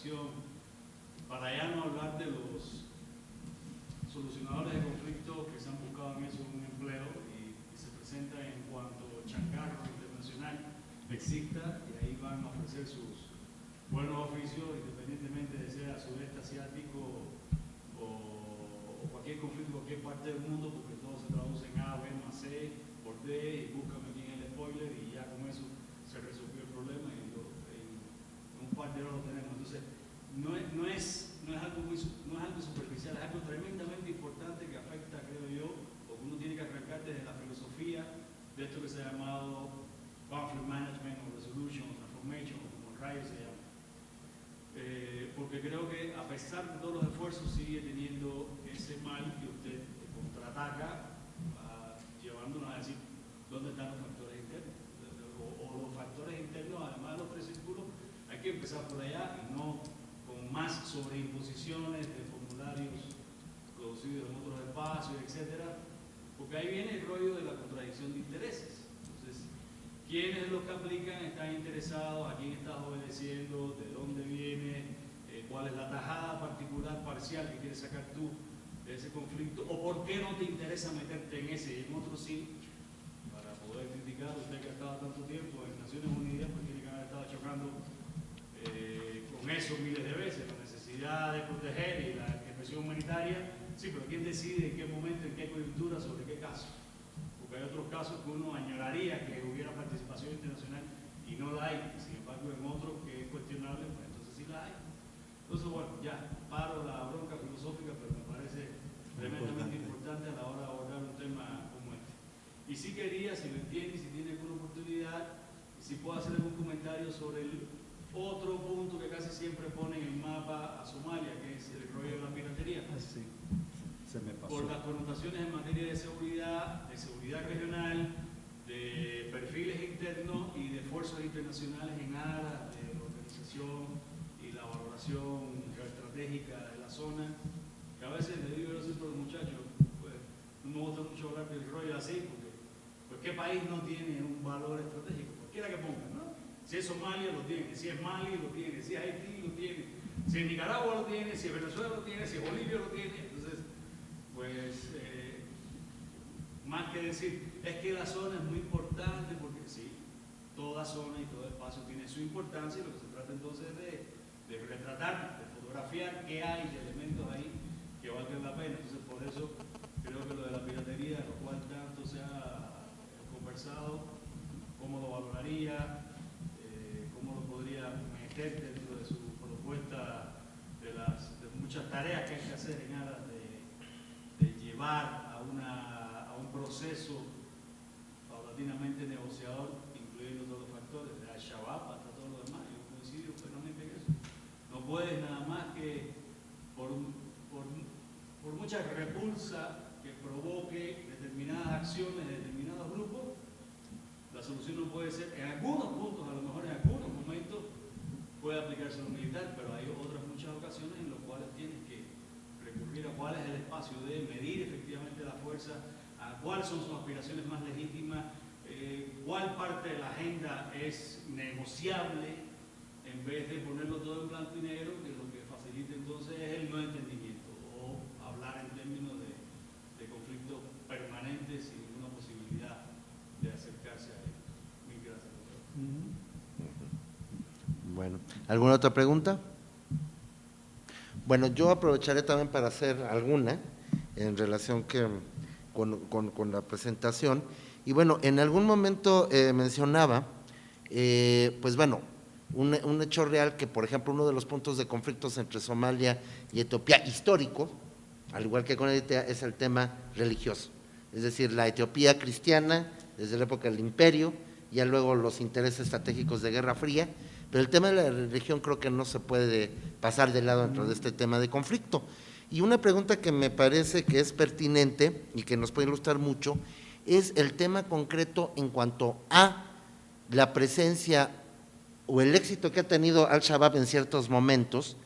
cooperación, para ya no hablar de los solucionadores de conflictos que se han buscado en eso un empleo y se presenta en cuanto changarro internacional exista, y ahí van a ofrecer sus buenos oficios, independientemente de sea sudeste asiático o cualquier conflicto, cualquier parte del mundo, porque todo se traduce en A, B más C por D, y búscame quién es el spoiler, y ya con eso se resolvió el problema, y en un par de horas lo tenemos. Entonces, no es algo superficial, es algo tremendamente importante que afecta, creo yo, porque uno tiene que arrancar desde la filosofía de esto que se ha llamado conflict management o resolution o transformation, o como rayos se llama. Porque creo que a pesar de todos los esfuerzos sigue teniendo ese mal que usted contraataca, llevándonos a decir dónde están los factores internos, o los factores internos, además de los tres círculos, hay que empezar por allá y no con más sobreimposiciones de formularios producidos en otros espacios, etcétera, porque ahí viene el rollo de la contradicción de intereses. Entonces, ¿quiénes los que aplican están interesados? ¿A quién estás obedeciendo? ¿De dónde viene? ¿Cuál es la tajada particular, parcial que quieres sacar tú de ese conflicto? ¿O por qué no te interesa meterte en ese y en otro sí? Para poder criticar, usted que ha estado tanto tiempo en Naciones Unidas, pues tiene que haber estado chocando con eso miles de veces, la necesidad de proteger y la expresión humanitaria. Sí, pero ¿quién decide en qué momento, en qué coyuntura, sobre qué caso? Porque hay otros casos que uno añoraría que hubiera participación internacional y no la hay. Sin embargo, en otros que es cuestionable, pues entonces sí la hay. Entonces, bueno, ya paro la bronca filosófica, pero me parece tremendamente importante a la hora de abordar un tema como este. Y sí quería, si lo entiende, si tiene alguna oportunidad, si puedo hacer algún comentario sobre el otro punto que casi siempre pone en el mapa a Somalia, que es el rollo de la piratería. Sí, se me pasó. Por las connotaciones en materia de seguridad regional, de perfiles internos y de esfuerzos internacionales en aras de la organización y la valoración geoestratégica de la zona, que a veces le digo yo siempre a los muchachos, pues no me gusta mucho hablar del rollo así, porque pues, ¿qué país no tiene un valor estratégico? Cualquiera que ponga, ¿no? Si es Somalia, lo tiene. Si es Mali, lo tiene. Si es Haití, lo tiene. Si es Nicaragua, lo tiene. Si es Venezuela, lo tiene. Si es Bolivia, lo tiene. Entonces, pues, más que decir, es que la zona es muy importante, porque sí, toda zona y todo espacio tiene su importancia, y lo que se trata entonces es de retratar, de fotografiar qué hay de elementos ahí que valgan la pena. Entonces, por eso creo que lo de la piratería, lo cual tanto se ha conversado, cómo lo valoraría, cómo lo podría meter dentro de su propuesta de muchas tareas que hay que hacer en aras de llevar a un proceso paulatinamente negociador, incluyendo todos los factores, de Al-Shabaab hasta todo lo demás. Yo coincido plenamente en eso. No puedes nada más que por mucha repulsa que provoque determinadas acciones de determinados grupos, la solución no puede ser, en algunos puntos, a lo mejor en algunos momentos, puede aplicarse lo militar, pero hay otras muchas ocasiones en las cuales tienes que recurrir a cuál es el espacio de medir efectivamente la fuerza, a cuáles son sus aspiraciones más legítimas, cuál parte de la agenda es negociable, en vez de ponerlo todo en blanco y negro, que lo que facilita entonces es el no entendimiento, o hablar en términos de conflictos permanentes sin ninguna posibilidad de acercarse a él. Mil gracias. Bueno, ¿alguna otra pregunta? Bueno, yo aprovecharé también para hacer alguna en relación con la presentación. Y bueno, en algún momento mencionaba, pues bueno, un hecho real que, por ejemplo, uno de los puntos de conflictos entre Somalia y Etiopía histórico, al igual que con Eritrea, es el tema religioso. Es decir, la Etiopía cristiana, desde la época del imperio, ya luego los intereses estratégicos de Guerra Fría, pero el tema de la religión creo que no se puede pasar de lado dentro de este tema de conflicto. Y una pregunta que me parece que es pertinente y que nos puede ilustrar mucho es el tema concreto en cuanto a la presencia o el éxito que ha tenido Al-Shabaab en ciertos momentos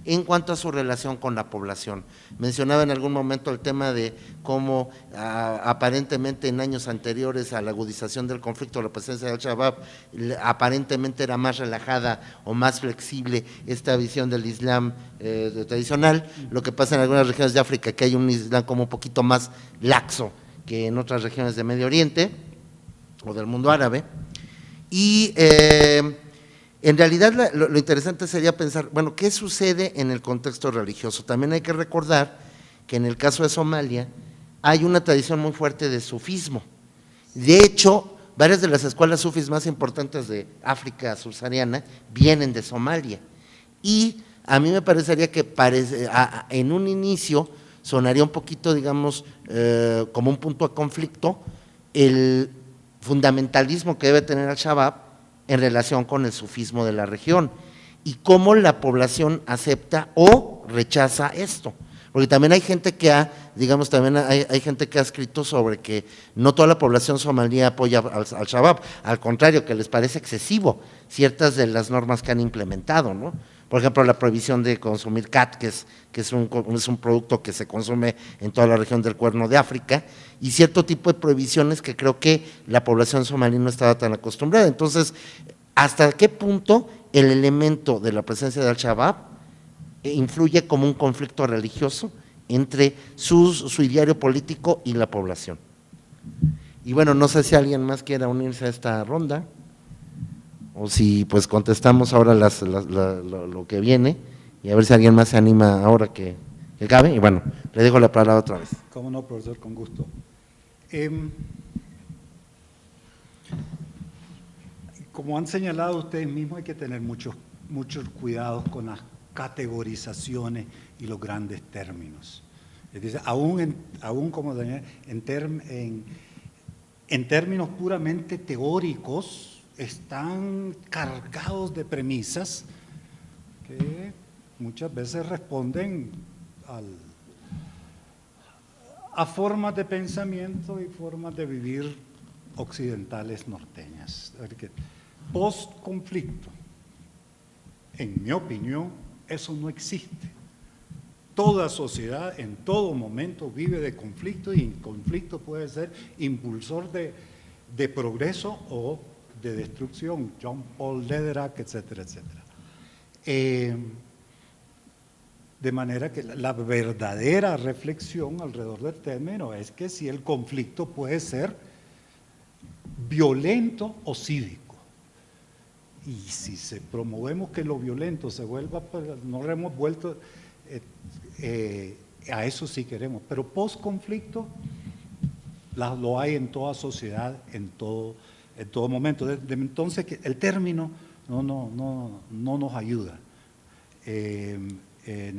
en cuanto a su relación con la población. Mencionaba en algún momento el tema de cómo aparentemente en años anteriores a la agudización del conflicto, la presencia de Al-Shabaab aparentemente era más relajada o más flexible esta visión del Islam tradicional. Lo que pasa en algunas regiones de África, que hay un Islam como un poquito más laxo que en otras regiones de Medio Oriente o del mundo árabe. Y en realidad lo interesante sería pensar, bueno, ¿qué sucede en el contexto religioso? También hay que recordar que en el caso de Somalia hay una tradición muy fuerte de sufismo. De hecho, varias de las escuelas sufis más importantes de África subsahariana vienen de Somalia. Y a mí me parecería que en un inicio sonaría un poquito, digamos, como un punto de conflicto el fundamentalismo que debe tener Al-Shabaab en relación con el sufismo de la región y cómo la población acepta o rechaza esto. Porque también hay gente que digamos, también hay gente que ha escrito sobre que no toda la población somalí apoya al Shabab, al contrario, que les parece excesivo ciertas de las normas que han implementado, ¿no? Por ejemplo, la prohibición de consumir cat, que es un producto que se consume en toda la región del Cuerno de África, y cierto tipo de prohibiciones que creo que la población somalí no estaba tan acostumbrada. Entonces, ¿hasta qué punto el elemento de la presencia de Al-Shabaab influye como un conflicto religioso entre su ideario político y la población? Y bueno, no sé si alguien más quiera unirse a esta ronda, o si pues contestamos ahora lo que viene, y a ver si alguien más se anima ahora que cabe, y bueno, le dejo la palabra otra vez. Cómo no, profesor, con gusto. Como han señalado ustedes mismos, hay que tener muchos cuidados con las categorizaciones y los grandes términos. Es decir, aún como Daniel, en términos puramente teóricos, están cargados de premisas que muchas veces responden a formas de pensamiento y formas de vivir occidentales norteñas. Post-conflicto, en mi opinión, eso no existe. Toda sociedad en todo momento vive de conflicto, y el conflicto puede ser impulsor de progreso o de destrucción. John Paul Lederach, etcétera, etcétera. De manera que la verdadera reflexión alrededor del término es que si el conflicto puede ser violento o cívico. Y si promovemos que lo violento se vuelva, pues no lo hemos vuelto, a eso sí queremos. Pero post-conflicto lo hay en toda sociedad, en todo momento. Entonces el término no nos ayuda en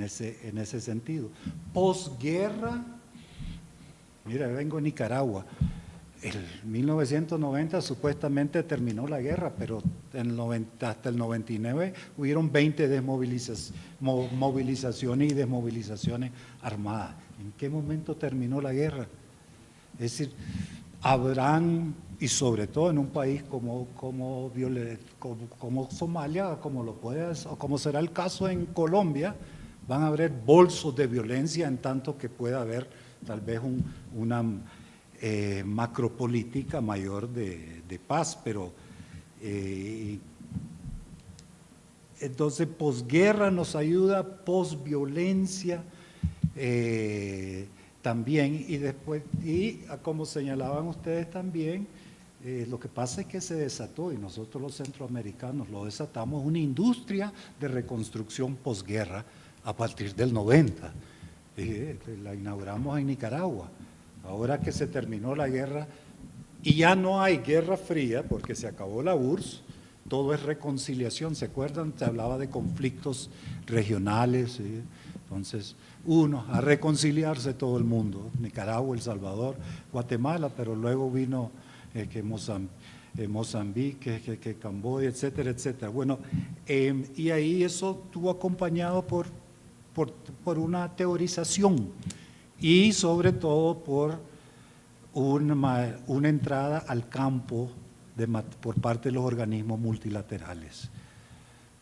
ese sentido. Posguerra, mira, vengo de Nicaragua. En 1990 supuestamente terminó la guerra, pero hasta el 99 hubieron 20 movilizaciones y desmovilizaciones armadas. ¿En qué momento terminó la guerra? Es decir, habrán, y sobre todo en un país como Somalia, como será el caso en Colombia, van a haber bolsos de violencia, en tanto que pueda haber tal vez una macropolítica mayor de paz, pero entonces posguerra nos ayuda, posviolencia también, y después, y como señalaban ustedes también, lo que pasa es que se desató, y nosotros los centroamericanos lo desatamos, una industria de reconstrucción posguerra a partir del 90, la inauguramos en Nicaragua. Ahora que se terminó la guerra y ya no hay guerra fría porque se acabó la URSS, todo es reconciliación. ¿Se acuerdan? Se hablaba de conflictos regionales, ¿sí? Entonces, a reconciliarse todo el mundo, Nicaragua, El Salvador, Guatemala, pero luego vino Mozambique, que Camboya, etcétera, etcétera. Bueno, y ahí eso estuvo acompañado por una teorización y sobre todo por una entrada al campo por parte de los organismos multilaterales.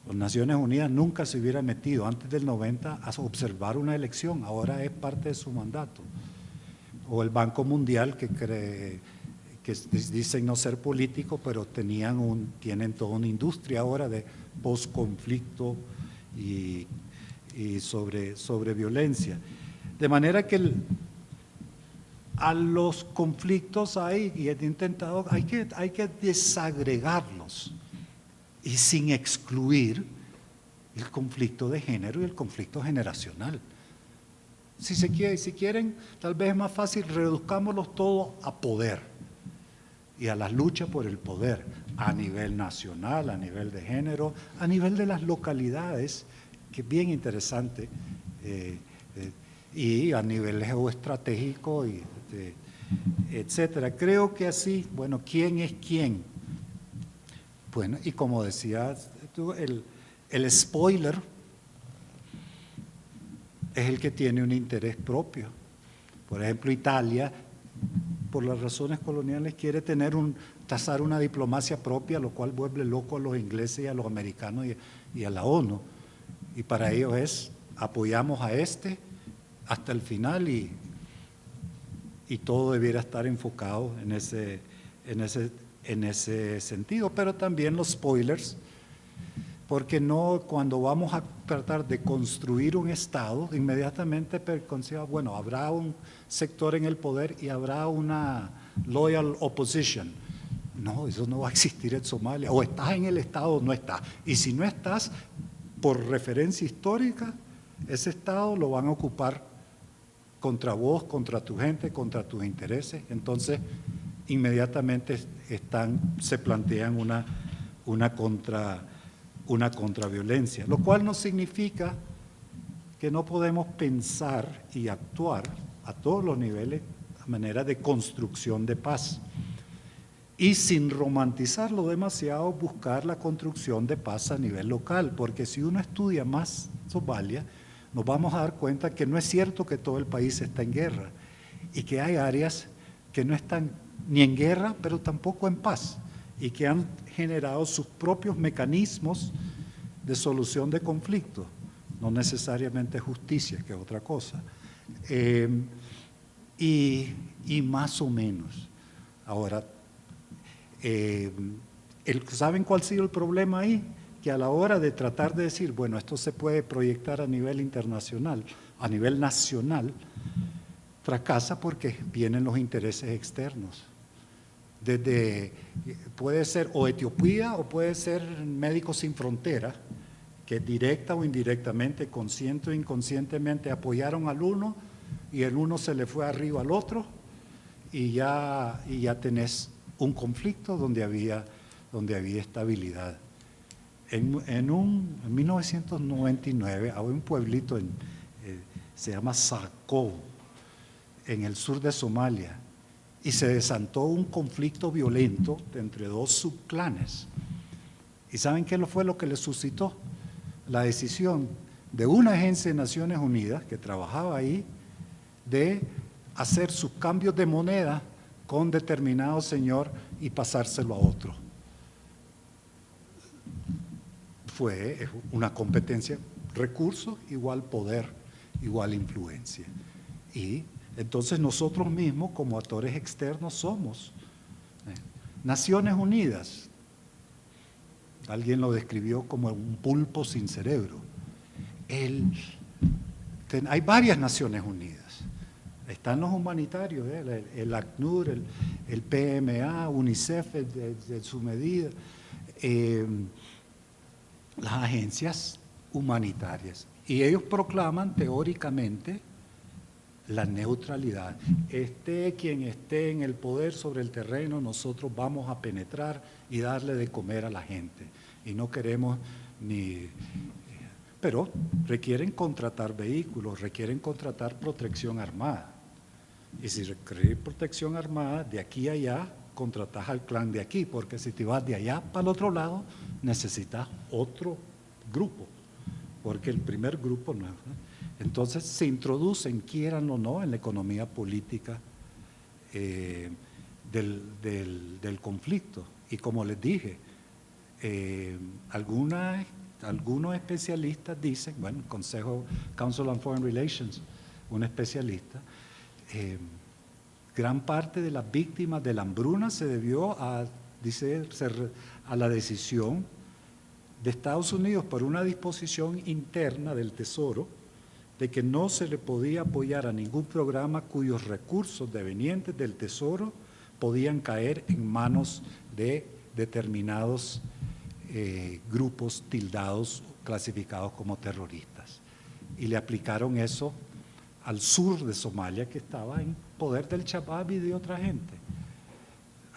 Las Naciones Unidas nunca se hubiera metido antes del 90 a observar una elección, ahora es parte de su mandato. O el Banco Mundial, que dicen no ser político, pero tienen toda una industria ahora de post-conflicto y sobre violencia. De manera que a los conflictos hay que desagregarlos y sin excluir el conflicto de género y el conflicto generacional. Si quieren, tal vez es más fácil, reduzcámoslos todos a poder y a las luchas por el poder a nivel nacional, a nivel de género, a nivel de las localidades, que es bien interesante, y a nivel geoestratégico, etcétera. Creo que así, bueno, ¿quién es quién? Bueno, y como decías tú, el spoiler es el que tiene un interés propio. Por ejemplo, Italia, por las razones coloniales, quiere trazar una diplomacia propia, lo cual vuelve loco a los ingleses y a los americanos y a la ONU. Y para ellos es, apoyamos a hasta el final y todo debiera estar enfocado en ese sentido. Pero también los spoilers, porque no, cuando vamos a tratar de construir un Estado, inmediatamente bueno, habrá un sector en el poder y habrá una loyal opposition. No, eso no va a existir en Somalia. O estás en el Estado o no estás. Y si no estás, por referencia histórica, ese Estado lo van a ocupar contra vos, contra tu gente, contra tus intereses. Entonces, inmediatamente se plantean una contraviolencia, lo cual no significa que no podemos pensar y actuar a todos los niveles a manera de construcción de paz. Y sin romantizarlo demasiado, buscar la construcción de paz a nivel local, porque si uno estudia más Somalia, nos vamos a dar cuenta que no es cierto que todo el país está en guerra y que hay áreas que no están ni en guerra, pero tampoco en paz, y que han generado sus propios mecanismos de solución de conflictos, no necesariamente justicia, que es otra cosa, y más o menos. Ahora, ¿saben cuál ha sido el problema ahí? Que a la hora de tratar de decir, bueno, esto se puede proyectar a nivel internacional, a nivel nacional, fracasa porque vienen los intereses externos. Puede ser o Etiopía o puede ser Médicos Sin Fronteras, que directa o indirectamente, consciente o inconscientemente apoyaron al uno y el uno se le fue arriba al otro y ya tenés un conflicto donde había estabilidad. En 1999 había un pueblito, se llama Sako, en el sur de Somalia, y se desató un conflicto violento entre dos subclanes. ¿Y saben qué fue lo que le suscitó? La decisión de una agencia de Naciones Unidas que trabajaba ahí de hacer sus cambios de moneda con determinado señor y pasárselo a otro. Fue una competencia, recursos igual poder, igual influencia. Y entonces nosotros mismos como actores externos somos. Naciones Unidas, alguien lo describió como un pulpo sin cerebro. Hay varias Naciones Unidas. Están los humanitarios, el ACNUR, el PMA, UNICEF de su medida, las agencias humanitarias. Y ellos proclaman teóricamente la neutralidad. Esté quien esté en el poder sobre el terreno, nosotros vamos a penetrar y darle de comer a la gente. Y no queremos pero requieren contratar vehículos, requieren contratar protección armada. Y si requieren protección armada, de aquí a allá, contratás al clan de aquí, porque si te vas de allá para el otro lado, necesitas otro grupo, porque el primer grupo no es. Entonces se introducen, quieran o no, en la economía política del conflicto. Y como les dije, algunas algunos especialistas dicen, bueno, el Consejo Council on Foreign Relations, un especialista, gran parte de las víctimas de la hambruna se debió a la decisión de Estados Unidos por una disposición interna del Tesoro de que no se le podía apoyar a ningún programa cuyos recursos devenientes del Tesoro podían caer en manos de determinados grupos tildados, clasificados como terroristas. Y le aplicaron eso al sur de Somalia, que estaba en poder del Shabab y de otra gente.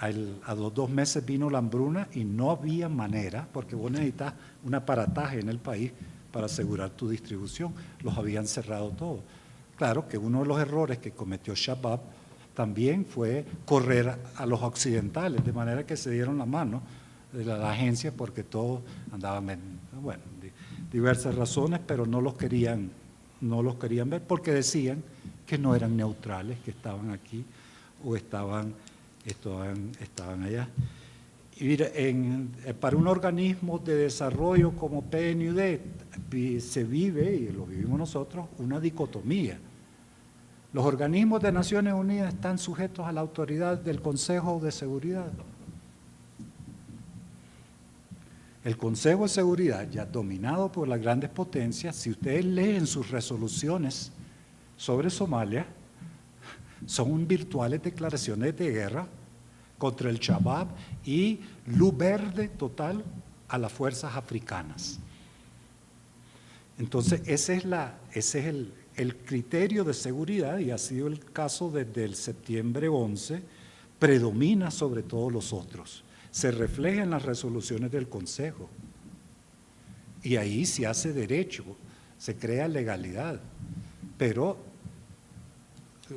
A los 2 meses vino la hambruna y no había manera, porque vos necesitas un aparataje en el país para asegurar tu distribución. Los habían cerrado todo. Claro que uno de los errores que cometió Shabab también fue correr a los occidentales, de manera que se dieron la mano de la agencia porque todos andaban, bueno, diversas razones, pero no los querían ver porque decían que no eran neutrales, que estaban aquí o estaban allá. Y mira, para un organismo de desarrollo como PNUD se vive, y lo vivimos nosotros, una dicotomía. Los organismos de Naciones Unidas están sujetos a la autoridad del Consejo de Seguridad. El Consejo de Seguridad, ya dominado por las grandes potencias, si ustedes leen sus resoluciones sobre Somalia, son virtuales declaraciones de guerra contra el Shabab y luz verde total a las fuerzas africanas. Entonces, ese es el criterio de seguridad, y ha sido el caso desde el septiembre 11, predomina sobre todos los otros. Se refleja en las resoluciones del Consejo. Y ahí se hace derecho, se crea legalidad. Pero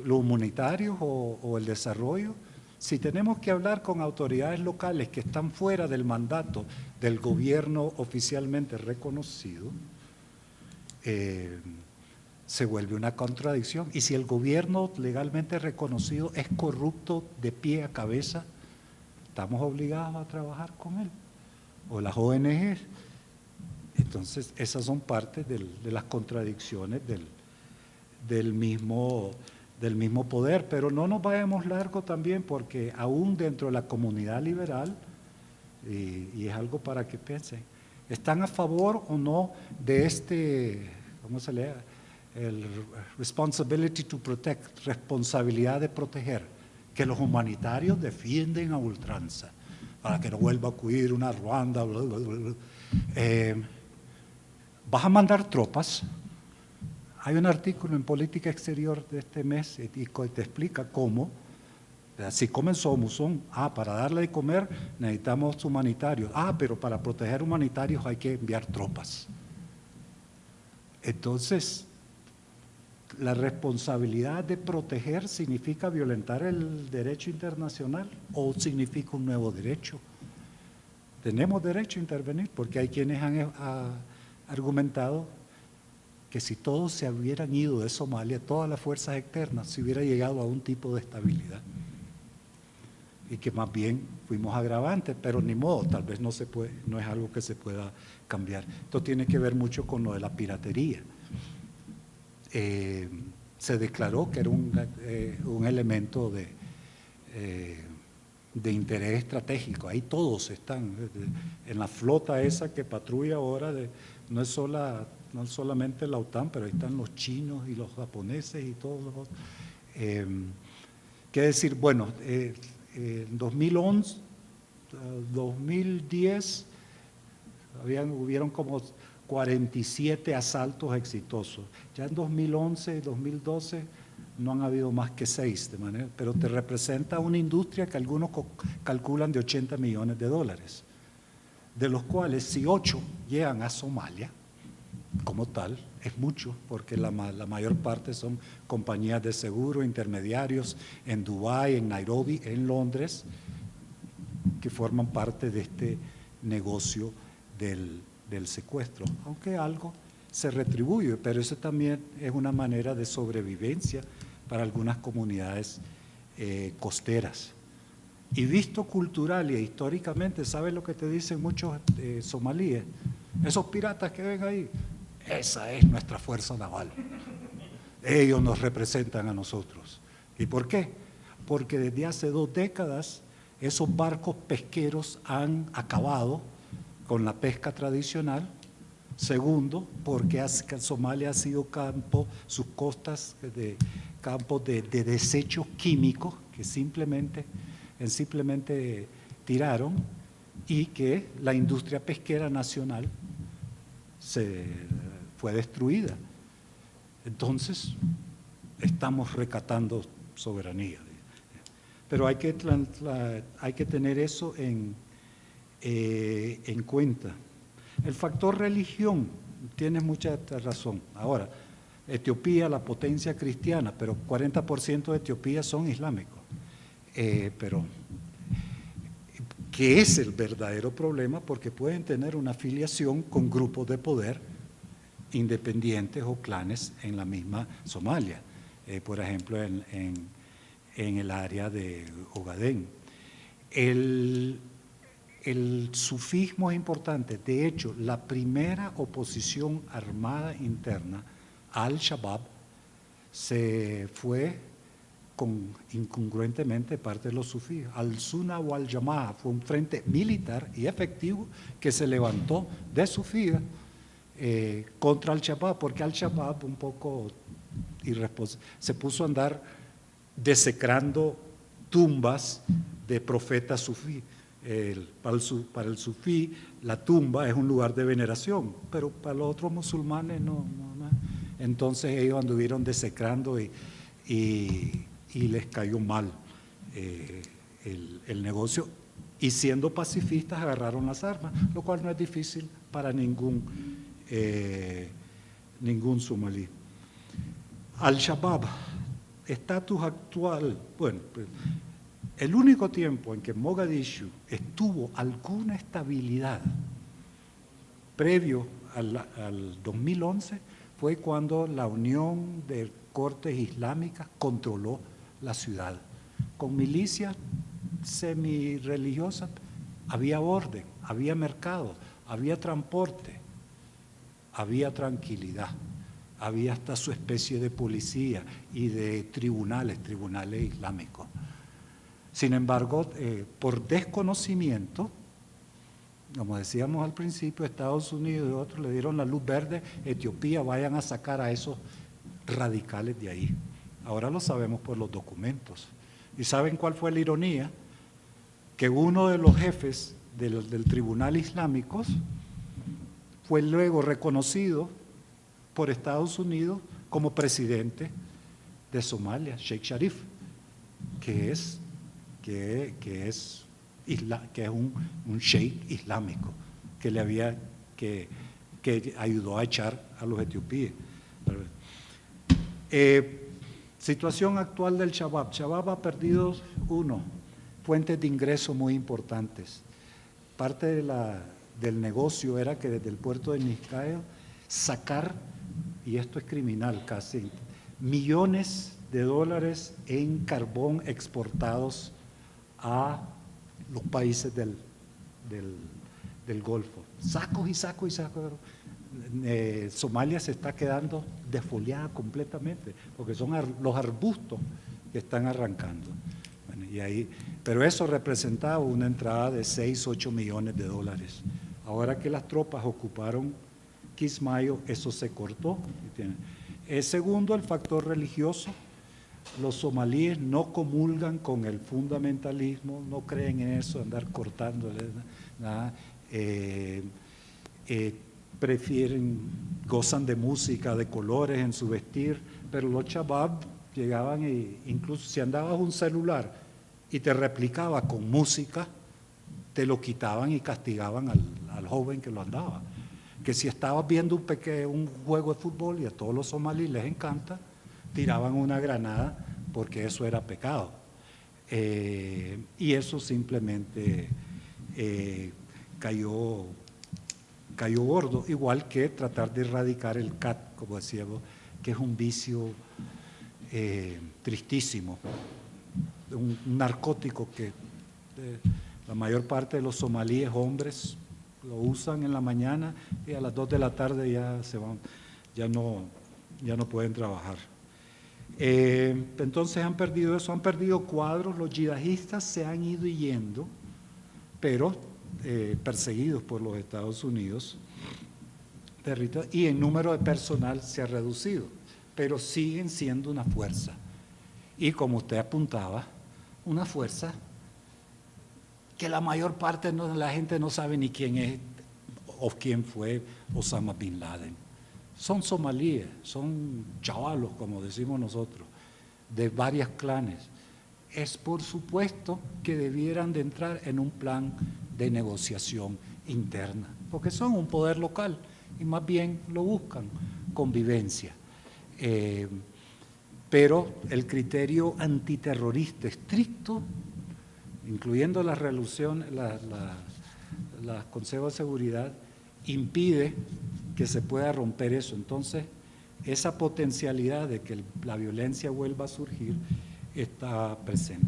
lo humanitario o el desarrollo, si tenemos que hablar con autoridades locales que están fuera del mandato del gobierno oficialmente reconocido, se vuelve una contradicción. Y si el gobierno legalmente reconocido es corrupto de pie a cabeza, estamos obligados a trabajar con él, o las ONGs. Entonces, esas son partes de las contradicciones del mismo poder, pero no nos vayamos largo también, porque aún dentro de la comunidad liberal, y es algo para que piensen, ¿están a favor o no de ¿cómo se lee? El responsibility to protect, responsabilidad de proteger, que los humanitarios defienden a ultranza, para que no vuelva a ocurrir una Ruanda, bla, bla, bla, bla. ¿Vas a mandar tropas? Hay un artículo en Política Exterior de este mes y te explica cómo, así comenzó Musón, para darle de comer necesitamos humanitarios, pero para proteger humanitarios hay que enviar tropas. Entonces, la responsabilidad de proteger significa violentar el derecho internacional o significa un nuevo derecho. Tenemos derecho a intervenir porque hay quienes han argumentado que si todos se hubieran ido de Somalia, todas las fuerzas externas, se hubiera llegado a un tipo de estabilidad. Y que más bien fuimos agravantes, pero ni modo, tal vez no se puede, no es algo que se pueda cambiar. Esto tiene que ver mucho con lo de la piratería. Se declaró que era un elemento de interés estratégico. Ahí todos están, en la flota esa que patrulla ahora, no es solamente la OTAN, pero ahí están los chinos y los japoneses y todos los otros. ¿Qué decir? Bueno, en 2011, 2010, hubieron como 47 asaltos exitosos. Ya en 2011 y 2012 no han habido más que 6, pero te representa una industria que algunos calculan de $80 millones, de los cuales si 8 llegan a Somalia, como tal, es mucho, porque la mayor parte son compañías de seguro, intermediarios en Dubái, en Nairobi, en Londres, que forman parte de este negocio del secuestro, aunque algo se retribuye, pero eso también es una manera de sobrevivencia para algunas comunidades costeras. Y visto cultural y históricamente, ¿sabes lo que te dicen muchos somalíes? Esos piratas que ven ahí, esa es nuestra fuerza naval. Ellos nos representan a nosotros. ¿Y por qué? Porque desde hace 2 décadas esos barcos pesqueros han acabado con la pesca tradicional. Segundo, porque Somalia ha sido sus costas de campos de desechos químicos que simplemente tiraron, y que la industria pesquera nacional fue destruida. Entonces, estamos recatando soberanía. Pero hay que tener eso en cuenta. El factor religión, tienes mucha razón. Ahora, Etiopía, la potencia cristiana, pero 40% de Etiopía son islámicos. Pero que es el verdadero problema, porque pueden tener una afiliación con grupos de poder independientes o clanes en la misma Somalia, por ejemplo en el área de Ogaden. El sufismo es importante. De hecho, la primera oposición armada interna al Shabab se fue incongruentemente parte de los sufíes. Al-Sunna o al-Jama'a fue un frente militar y efectivo que se levantó de sufía contra al-Shabab, porque al-Shabab un poco se puso a andar desecrando tumbas de profetas sufí. Para el sufí la tumba es un lugar de veneración, pero para los otros musulmanes no. Entonces ellos anduvieron desecrando y les cayó mal el negocio, y siendo pacifistas agarraron las armas, lo cual no es difícil para ningún somalí. Al-Shabaab, estatus actual, bueno, pues, el único tiempo en que Mogadishu estuvo alguna estabilidad previo al 2011 fue cuando la Unión de Cortes Islámicas controló la ciudad. Con milicias semi-religiosas había orden, había mercado, había transporte, había tranquilidad, había hasta su especie de policía y de tribunales islámicos. Sin embargo, por desconocimiento, como decíamos al principio, Estados Unidos y otros le dieron la luz verde, Etiopía, vayan a sacar a esos radicales de ahí. Ahora lo sabemos por los documentos. ¿Y saben cuál fue la ironía? Que uno de los jefes del Tribunal Islámico fue luego reconocido por Estados Unidos como presidente de Somalia, Sheikh Sharif, que es un sheikh islámico que ayudó a echar a los etíopes. Situación actual del Shabab. Shabab ha perdido fuentes de ingreso muy importantes. Parte del negocio era que desde el puerto de Niscayo sacar, y esto es criminal casi, millones de dólares en carbón exportados a los países del Golfo. Sacos y sacos y sacos. Somalia se está quedando desfoliada completamente, porque son los arbustos que están arrancando. Bueno, pero eso representaba una entrada de 6-8 millones de dólares. Ahora que las tropas ocuparon Kismayo, eso se cortó. Segundo, el factor religioso. Los somalíes no comulgan con el fundamentalismo, no creen en eso, andar cortándoles nada. Gozan de música, de colores en su vestir, pero los Shabab llegaban e incluso si andabas un celular y te replicaba con música, te lo quitaban y castigaban al joven que lo andaba. Que si estabas viendo un juego de fútbol, y a todos los somalíes les encanta, tiraban una granada porque eso era pecado. Y eso simplemente cayó gordo, igual que tratar de erradicar el CAT, como decíamos, que es un vicio tristísimo, un narcótico que la mayor parte de los somalíes, hombres, lo usan en la mañana y a las 2 de la tarde ya se van, ya no pueden trabajar. Entonces han perdido eso, han perdido cuadros, los yihadistas se han ido yendo, pero perseguidos por los Estados Unidos, y el número de personal se ha reducido, pero siguen siendo una fuerza. Y como usted apuntaba, una fuerza que la mayor parte de la gente no sabe ni quién es o quién fue Osama Bin Laden. Son somalíes, son chavalos, como decimos nosotros, de varios clanes. Es por supuesto que debieran de entrar en un plan de negociación interna, porque son un poder local y más bien lo buscan, convivencia. Pero el criterio antiterrorista estricto, incluyendo la resolución, la Consejo de Seguridad, impide que se pueda romper eso. Entonces, esa potencialidad de que la violencia vuelva a surgir está presente.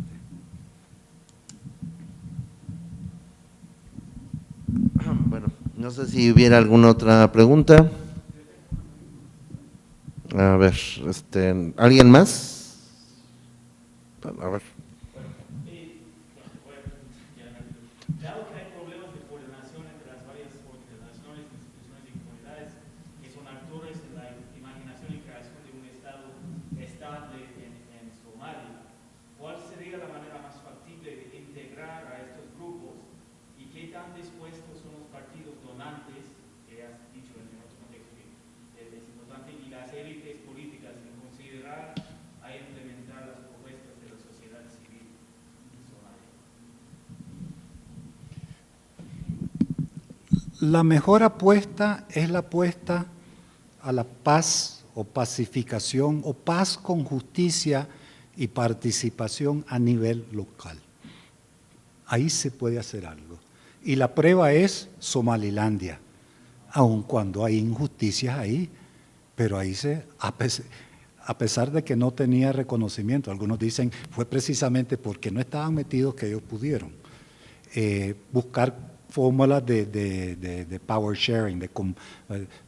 Bueno, no sé si hubiera alguna otra pregunta. A ver, ¿alguien más? A ver. Dado que hay problemas de coordinación entre las varias organizaciones, instituciones y comunidades que son actores en la imaginación y creación de un Estado estable en Somalia, ¿cuál sería la manera más factible de integrar a estos grupos y qué tan dispuestos son los partidos donantes, que has dicho en otro contexto que es importante, y las élites políticas en considerar a implementar las propuestas de la sociedad civil en Somalia? La mejor apuesta es la apuesta a la paz o pacificación o paz con justicia y participación a nivel local. Ahí se puede hacer algo. Y la prueba es Somalilandia, aun cuando hay injusticias ahí, pero ahí a pesar de que no tenía reconocimiento, algunos dicen fue precisamente porque no estaban metidos que ellos pudieron buscar fórmulas de power sharing,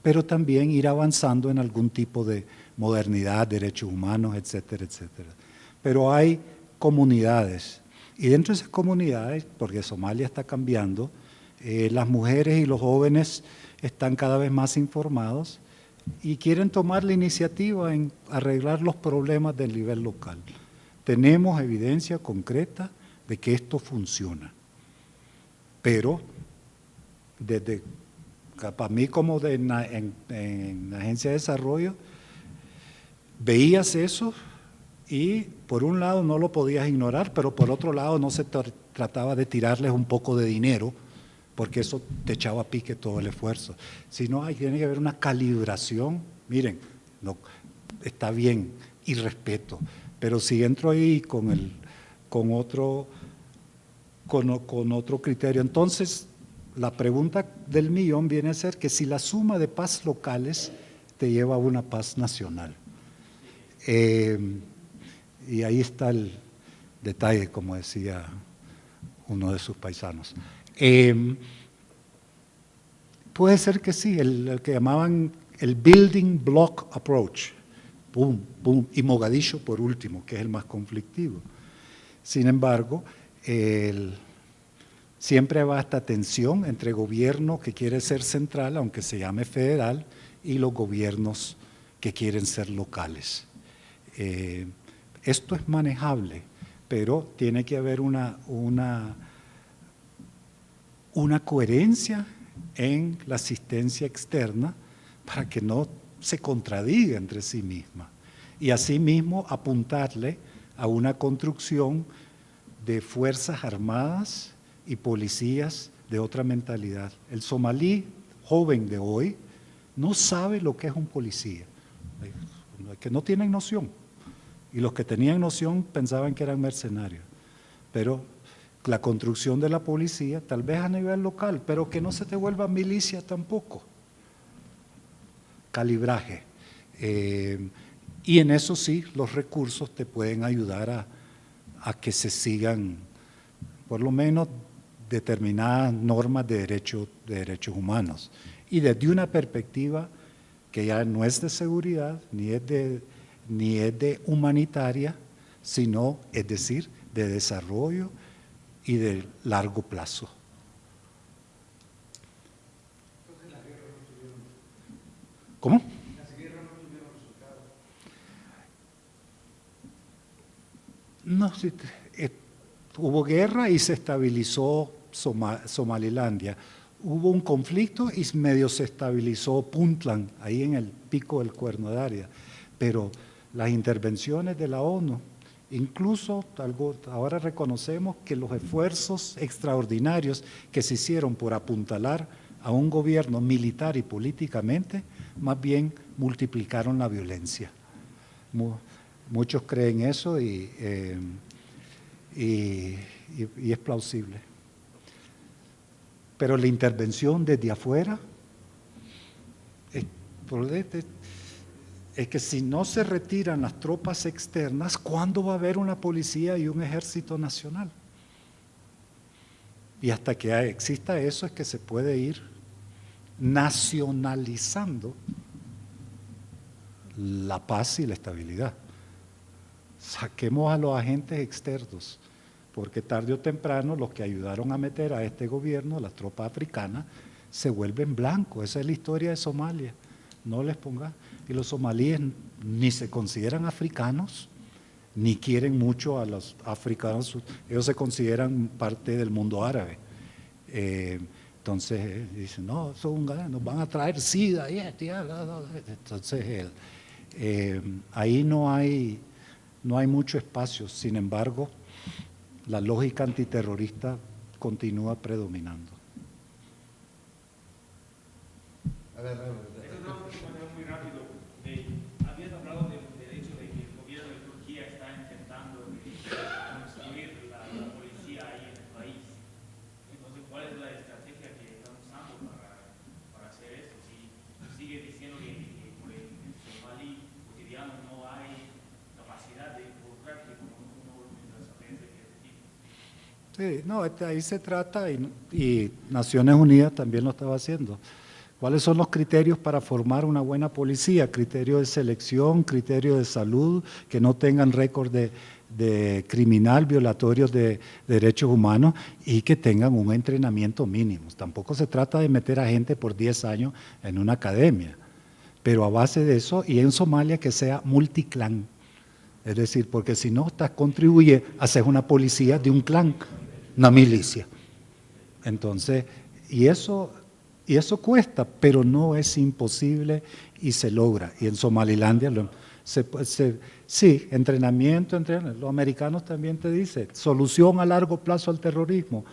pero también ir avanzando en algún tipo de modernidad, derechos humanos, etcétera, etcétera. Pero hay comunidades, y dentro de esas comunidades, porque Somalia está cambiando, las mujeres y los jóvenes están cada vez más informados y quieren tomar la iniciativa en arreglar los problemas del nivel local. Tenemos evidencia concreta de que esto funciona. Pero, para mí como en la Agencia de Desarrollo, veías eso y por un lado no lo podías ignorar, pero por otro lado no se trataba de tirarles un poco de dinero, porque eso te echaba a pique todo el esfuerzo. Sino tiene que haber una calibración, miren, no, está bien, y respeto, pero si entro ahí con otro criterio, entonces la pregunta del millón viene a ser que si la suma de paz locales te lleva a una paz nacional. Y ahí está el detalle, como decía uno de sus paisanos. Puede ser que sí, el que llamaban el building block approach, pum, pum, y Mogadiscio por último, que es el más conflictivo. Sin embargo, siempre va esta tensión entre gobierno que quiere ser central, aunque se llame federal, y los gobiernos que quieren ser locales. Esto es manejable, pero tiene que haber una coherencia en la asistencia externa para que no se contradiga entre sí misma. Y asimismo apuntarle a una construcción de fuerzas armadas y policías de otra mentalidad. El somalí joven de hoy no sabe lo que es un policía, que no tienen noción. Y los que tenían noción pensaban que eran mercenarios. Pero la construcción de la policía, tal vez a nivel local, pero que no se te vuelva milicia tampoco. Calibraje. Y en eso sí, los recursos te pueden ayudar a que se sigan, por lo menos, determinadas normas de derechos humanos. Y desde una perspectiva que ya no es de seguridad, ni es de humanitaria, sino, es decir, de desarrollo y de largo plazo. ¿Cómo? No, sí, hubo guerra y se estabilizó Somalilandia. Hubo un conflicto y medio se estabilizó Puntland, ahí en el pico del Cuerno de Área. Pero las intervenciones de la ONU, incluso ahora reconocemos que los esfuerzos extraordinarios que se hicieron por apuntalar a un gobierno militar y políticamente, más bien multiplicaron la violencia. Muchos creen eso y es plausible. Pero la intervención desde afuera es que si no se retiran las tropas externas, ¿cuándo va a haber una policía y un ejército nacional? Y hasta que exista eso es que se puede ir nacionalizando la paz y la estabilidad. Saquemos a los agentes externos, porque tarde o temprano los que ayudaron a meter a este gobierno, las tropas africanas, se vuelven blancos. Esa es la historia de Somalia. No les pongas. Y los somalíes ni se consideran africanos, ni quieren mucho a los africanos. Ellos se consideran parte del mundo árabe. Entonces dicen, no, nos van a traer SIDA. Entonces ahí no hay mucho espacio. Sin embargo, la lógica antiterrorista continúa predominando. A ver, muy rápido. Habías hablado del hecho de que el gobierno de Turquía está intentando construir la policía ahí en el país. Entonces, ¿cuál es la estrategia que están usando para hacer eso? Si sigue diciendo que por el somalí cotidiano no hay capacidad de involucrarse con uno de las agencias que tipo. Sí, no, ahí se trata, y Naciones Unidas también lo estaba haciendo. ¿Cuáles son los criterios para formar una buena policía? Criterios de selección, criterios de salud, que no tengan récord de criminal, violatorios de derechos humanos y que tengan un entrenamiento mínimo. Tampoco se trata de meter a gente por 10 años en una academia, pero a base de eso, y en Somalia que sea multiclan. Es decir, porque si no, contribuye a ser una policía de un clan, una milicia. Entonces, y eso cuesta, pero no es imposible y se logra. Y en Somalilandia, sí, entrenamiento. Los americanos también te dicen, solución a largo plazo al terrorismo,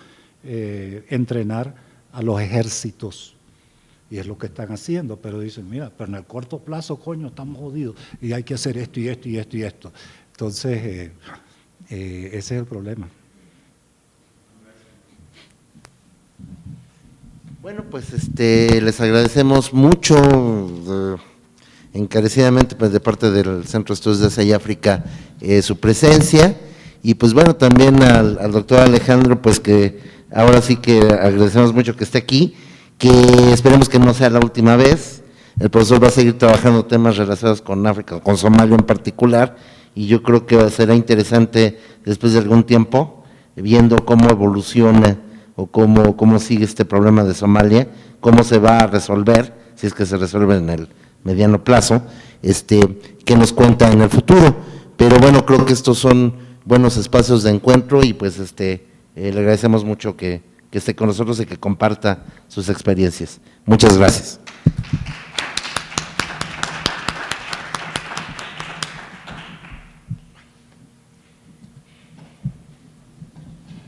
entrenar a los ejércitos. Y es lo que están haciendo, pero dicen, mira, pero en el corto plazo, coño, estamos jodidos y hay que hacer esto y esto y esto y esto. Entonces, ese es el problema. Bueno, pues les agradecemos mucho, encarecidamente, pues de parte del Centro de Estudios de Asia y África, su presencia, y pues bueno, también al doctor Alejandro, pues que ahora sí que agradecemos mucho que esté aquí, que esperemos que no sea la última vez. El profesor va a seguir trabajando temas relacionados con África, con Somalia en particular, y yo creo que será interesante después de algún tiempo, viendo cómo evoluciona o cómo sigue este problema de Somalia, cómo se va a resolver, si es que se resuelve en el mediano plazo, qué nos cuenta en el futuro. Pero bueno, creo que estos son buenos espacios de encuentro y pues le agradecemos mucho que esté con nosotros y que comparta sus experiencias. Muchas gracias.